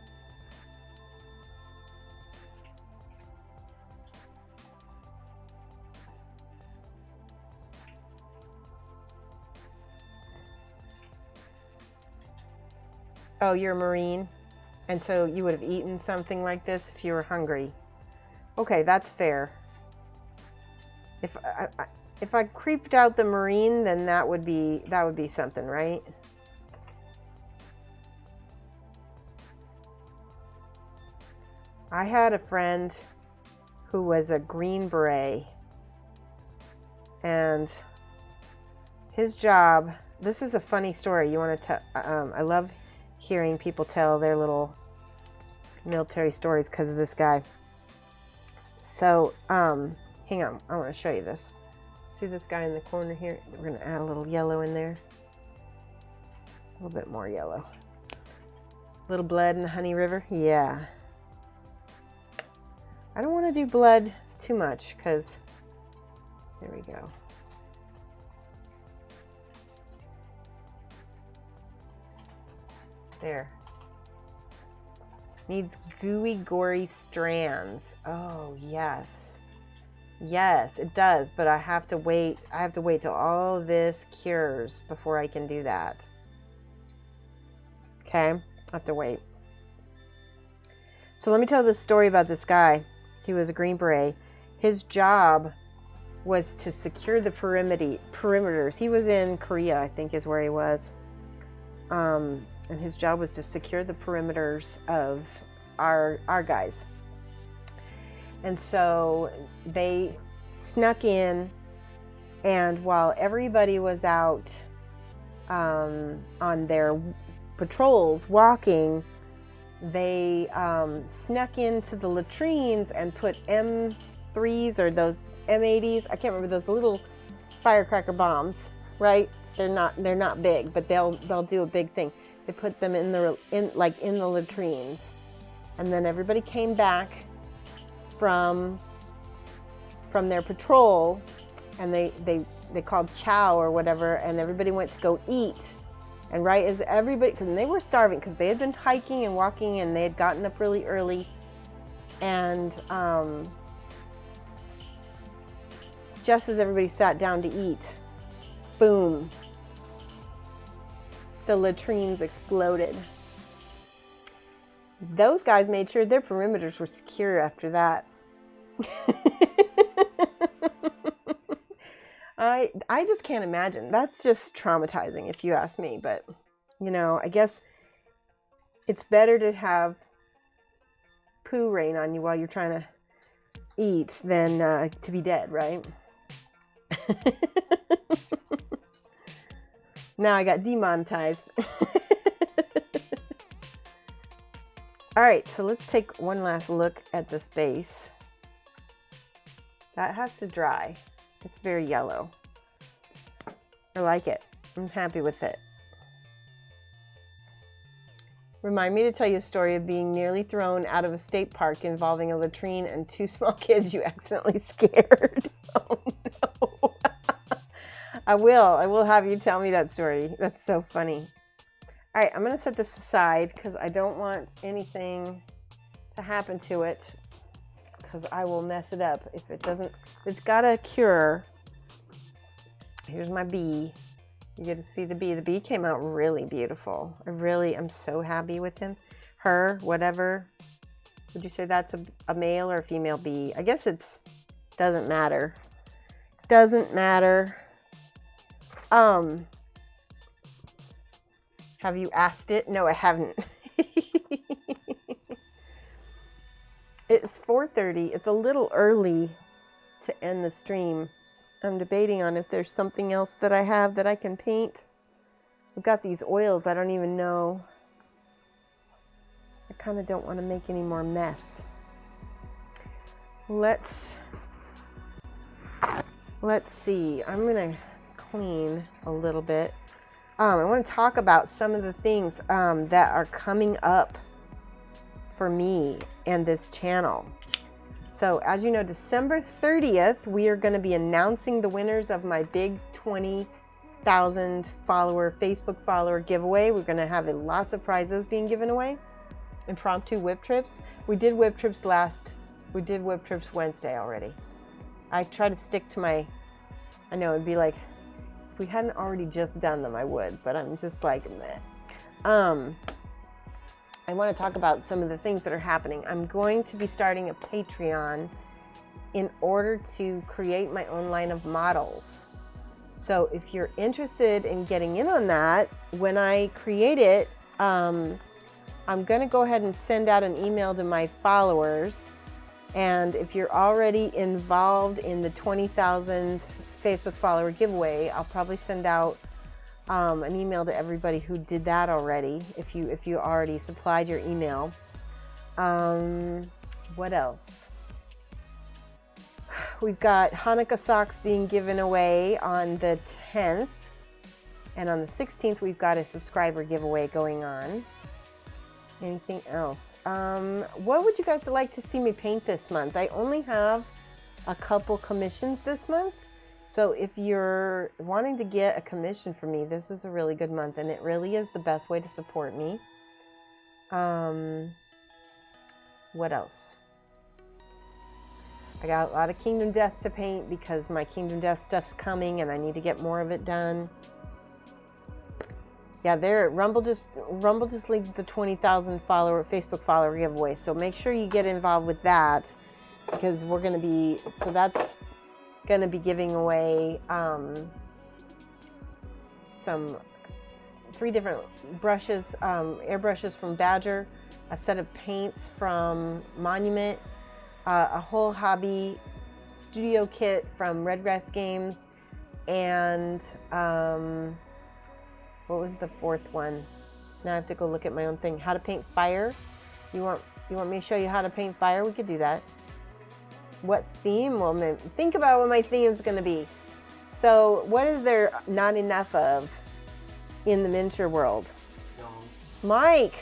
Speaker 2: Oh, you're a Marine? And so you would have eaten something like this if you were hungry. Okay, that's fair. If I creeped out the Marine, then that would be something, right? I had a friend who was a Green Beret, and his job, this is a funny story. You want to tell? I love hearing people tell their little military stories because of this guy. So, hang on, I want to show you this. See this guy in the corner here? We're going to add a little yellow in there. A little bit more yellow. A little blood in the Honey River. Yeah. I don't want to do blood too much because, there we go. There. Needs gooey, gory strands. Oh, yes. Yes, it does, but I have to wait. I have to wait till all of this cures before I can do that. Okay, I have to wait. So let me tell this story about this guy. He was a Green Beret. His job was to secure the perimeters. He was in Korea, I think is where he was. And his job was to secure the perimeters of our guys. And so they snuck in, and while everybody was out on their patrols walking, they snuck into the latrines and put M3s or those M80s. I can't remember, those little firecracker bombs, right? They're not big, but they'll do a big thing. They put them in the latrines, and then everybody came back from their patrol, and they called chow or whatever, and everybody went to go eat. And right as everybody, because they were starving, because they had been hiking and walking, and they had gotten up really early, and just as everybody sat down to eat, boom, the latrines exploded. Those guys made sure their perimeters were secure after that. I just can't imagine. That's just traumatizing if you ask me. But, you know, I guess it's better to have poo rain on you while you're trying to eat than to be dead, right? Now I got demonetized. All right, so let's take one last look at this base. That has to dry. It's very yellow. I like it. I'm happy with it. Remind me to tell you a story of being nearly thrown out of a state park involving a latrine and two small kids you accidentally scared. Oh no. I will have you tell me that story. That's so funny. All right, I'm going to set this aside because I don't want anything to happen to it, because I will mess it up if it doesn't. It's got to cure Here's my bee. You get to see the bee. The bee came out really beautiful. I really am so happy with him. Her, whatever. Would you say that's a male or a female bee? I guess it's, doesn't matter. Doesn't matter. Have you asked it? No, I haven't. It's 4:30. It's a little early to end the stream. I'm debating on if there's something else that I have that I can paint. I've got these oils. I don't even know. I kind of don't want to make any more mess. Let's see. I'm going to clean a little bit. I want to talk about some of the things that are coming up for me and this channel. So as you know, December 30th, we are going to be announcing the winners of my big 20,000 follower Facebook follower giveaway. We're going to have lots of prizes being given away. Impromptu whip trips. We did whip trips Wednesday already. I try to stick to my, I know it'd be like, if we hadn't already just done them, I would, but I'm just like, meh. I want to talk about some of the things that are happening. I'm going to be starting a Patreon in order to create my own line of models. So if you're interested in getting in on that, when I create it, I'm going to go ahead and send out an email to my followers. And if you're already involved in the 20,000 Facebook follower giveaway, I'll probably send out an email to everybody who did that already, if you already supplied your email. What else? We've got Hanukkah socks being given away on the 10th, and on the 16th we've got a subscriber giveaway going on. Anything else? What would you guys like to see me paint this month? I only have a couple commissions this month. So if you're wanting to get a commission from me, this is a really good month, and it really is the best way to support me. What else? I got a lot of Kingdom Death to paint because my Kingdom Death stuff's coming and I need to get more of it done. Yeah, Rumble just linked the 20,000 Facebook follower giveaway. So make sure you get involved with that, because we're going to be, so that's going to be giving away three different brushes, airbrushes from Badger, a set of paints from Monument, a whole hobby studio kit from Redgrass Games, and what was the fourth one? Now I have to go look at my own thing. How to paint fire. You want me to show you how to paint fire? We could do that. What theme? Well, think about what my theme is going to be. So what is there not enough of in the miniature world?
Speaker 3: No.
Speaker 2: Mike!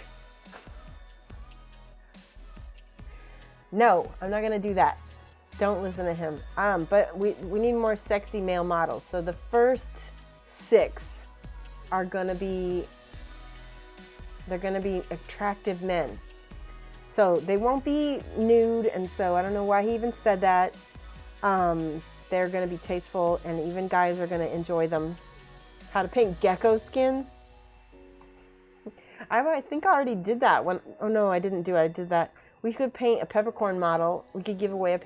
Speaker 2: No, I'm not going to do that. Don't listen to him. But we need more sexy male models. So the first 6 are going to be, they're going to be attractive men. So they won't be nude, and so I don't know why he even said that. They're going to be tasteful, and even guys are going to enjoy them. How to paint gecko skin. I think I already did that one. Oh no, I didn't do it. I did that. We could paint a peppercorn model. We could give away a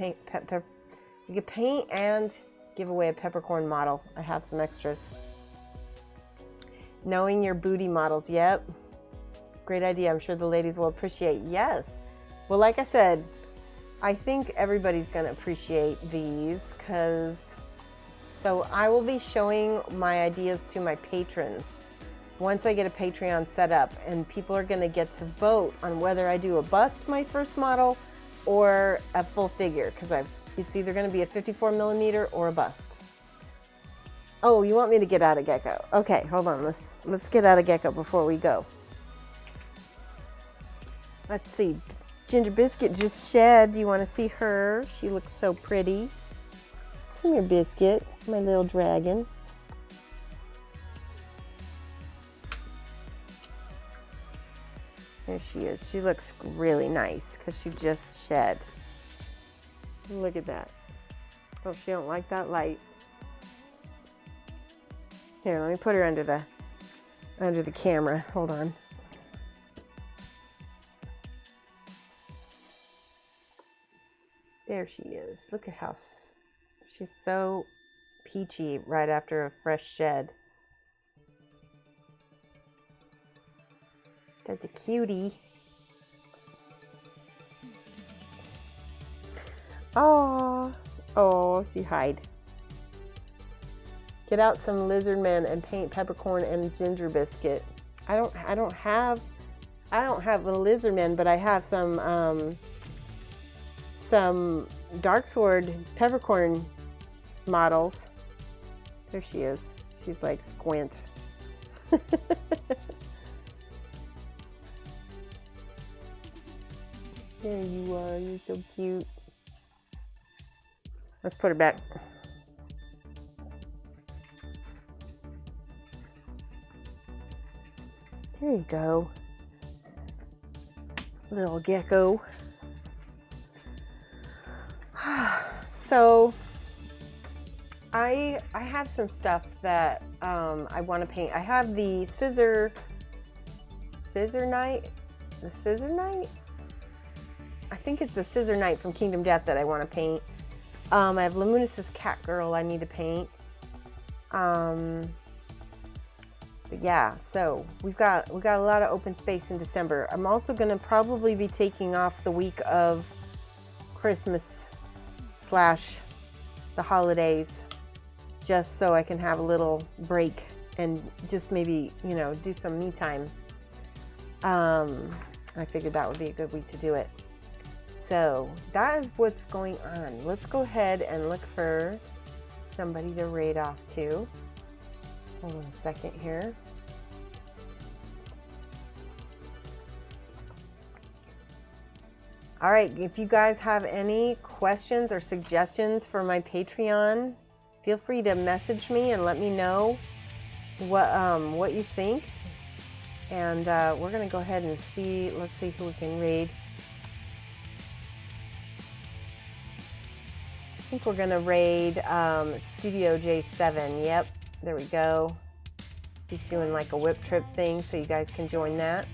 Speaker 2: we could paint and give away a peppercorn model. I have some extras. Knowing your booty models. Yep. Great idea. I'm sure the ladies will appreciate. Yes. Well, like I said, I think everybody's going to appreciate these, because so I will be showing my ideas to my patrons once I get a Patreon set up, and people are going to get to vote on whether I do a bust, my first model, or a full figure, because it's either going to be a 54 millimeter or a bust. Oh, you want me to get out of Gecko? Okay, hold on. Let's get out of Gecko before we go. Let's see. Ginger Biscuit just shed. You want to see her? She looks so pretty. Come here, Biscuit, my little dragon. There she is. She looks really nice because she just shed. Look at that. Oh, she don't like that light. Here, let me put her under the camera. Hold on. There she is. Look at how she's so peachy right after a fresh shed. That's a cutie. Oh, she hide. Get out some lizard men and paint peppercorn and ginger biscuit. I don't have a lizard man, but I have some dark sword peppercorn models. There she is. She's like squint. There you are. You're so cute. Let's put her back. There you go. Little gecko. So I have some stuff that I want to paint. I have the scissor knight. The scissor knight? I think it's the scissor knight from Kingdom Death that I want to paint. I have Luminous' cat girl I need to paint. But yeah, so we got a lot of open space in December. I'm also going to probably be taking off the week of Christmas / the holidays, just so I can have a little break and just maybe, you know, do some me time. I figured that would be a good week to do it. So that is what's going on. Let's go ahead and look for somebody to raid off to. Hold on a second here. All right, if you guys have any questions or suggestions for my Patreon, feel free to message me and let me know what you think. And we're gonna go ahead and see. Let's see who we can raid. I think we're gonna raid Studio J7. Yep, there we go. He's doing like a whip trip thing, so you guys can join that.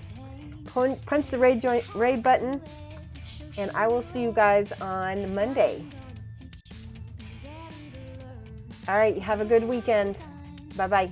Speaker 2: Punch the raid button, and I will see you guys on Monday. All right, have a good weekend. Bye-bye.